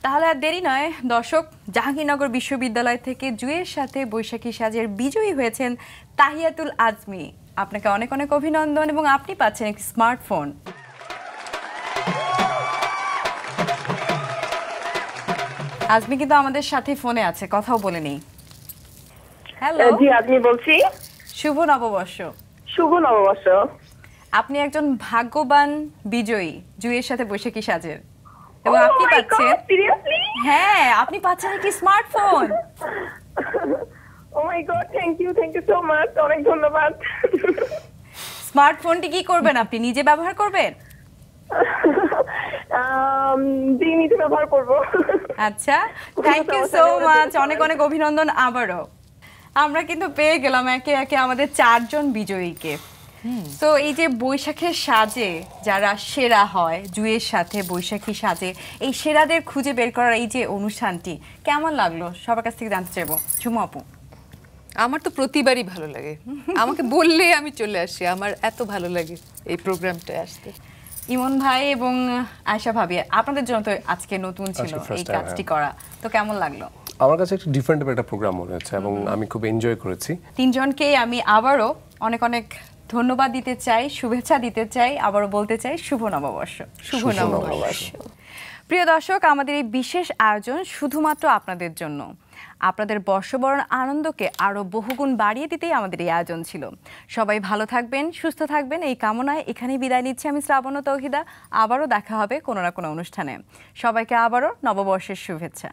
তাহলে আর দেরি নয় দর্শক, জাহাঙ্গীরনগর বিশ্ববিদ্যালয় থেকে জুয়ের সাথে বৈশাখী সাজের বিজয়ী হয়েছেন তাহিয়াতুল আজমি। আপনাকে অনেক অনেক অভিনন্দন এবং আপনি পাচ্ছেন একটি স্মার্টফোন। আজমি কিন্তু আমাদের সাথে ফোনে আছে, কথাও বলে নেই। হ্যালো জি, আপনি বলছি। শুভ নববর্ষ। শুভ নববর্ষ। আপনি একজন ভাগ্যবান বিজয়ী জুয়ের সাথে বৈশাখী সাজের, এবং আপনি পাচ্ছেন, হ্যাঁ আপনি পাচ্ছেন একটি smartphone. Oh my god, thank you so much, অনেক ধন্যবাদ। স্মার্টফোনটি কি করবেন আপনি? নিজে ব্যবহার করবেন? জি, নিজে ব্যবহার করব। আচ্ছা, থ্যাংক ইউ সো মাচ, অনেক অনেক অভিনন্দন আবারও। আমরা কিন্তু পেয়ে গেলাম একে একে আমাদের 4 জন বিজয়ীকে। তো এই যে বৈশাখের সাজে যারা সেরা হয়, জুয়ের সাথে বৈশাখী সাজে এই সেরাদের খুঁজে বের করার এই যে অনুষ্ঠানটি কেমন লাগলো সবার কাছ থেকে জানতে চাইবো। ঝুমা আপু। আমার তো প্রতিবারই ভালো লাগে, আমাকে বললে আমি চলে আসি, আমার এত ভালো লাগে এই প্রোগ্রামটায় আসতে। ইমন ভাই এবং আয়েশা ভাবি, আপনাদের জন্য তো আজকে নতুন ছিল এই কাজটি করা, তো কেমন লাগলো? আমার কাছে একটু ডিফারেন্ট একটা প্রোগ্রাম মনে হচ্ছে এবং আমি খুব এনজয় করেছি। 3 জনকেই আমি আবারও অনেক অনেক ধন্যবাদ দিতে চাই, শুভেচ্ছা দিতে চাই, আবারও বলতে চাই শুভ নববর্ষ। শুভ নববর্ষ। প্রিয় দর্শক, আমাদের এই বিশেষ আয়োজন শুধুমাত্র আপনাদের জন্য। আপনাদের বর্ষবরণ আনন্দকে আরও বহুগুণ বাড়িয়ে দিতেই আমাদের এই আয়োজন ছিল। সবাই ভালো থাকবেন, সুস্থ থাকবেন এই কামনায় এখানেই বিদায় নিচ্ছি আমি শ্রাবণ ও তৌহিদা। আবারও দেখা হবে কোনো না কোনো অনুষ্ঠানে। সবাইকে আবারও নববর্ষের শুভেচ্ছা।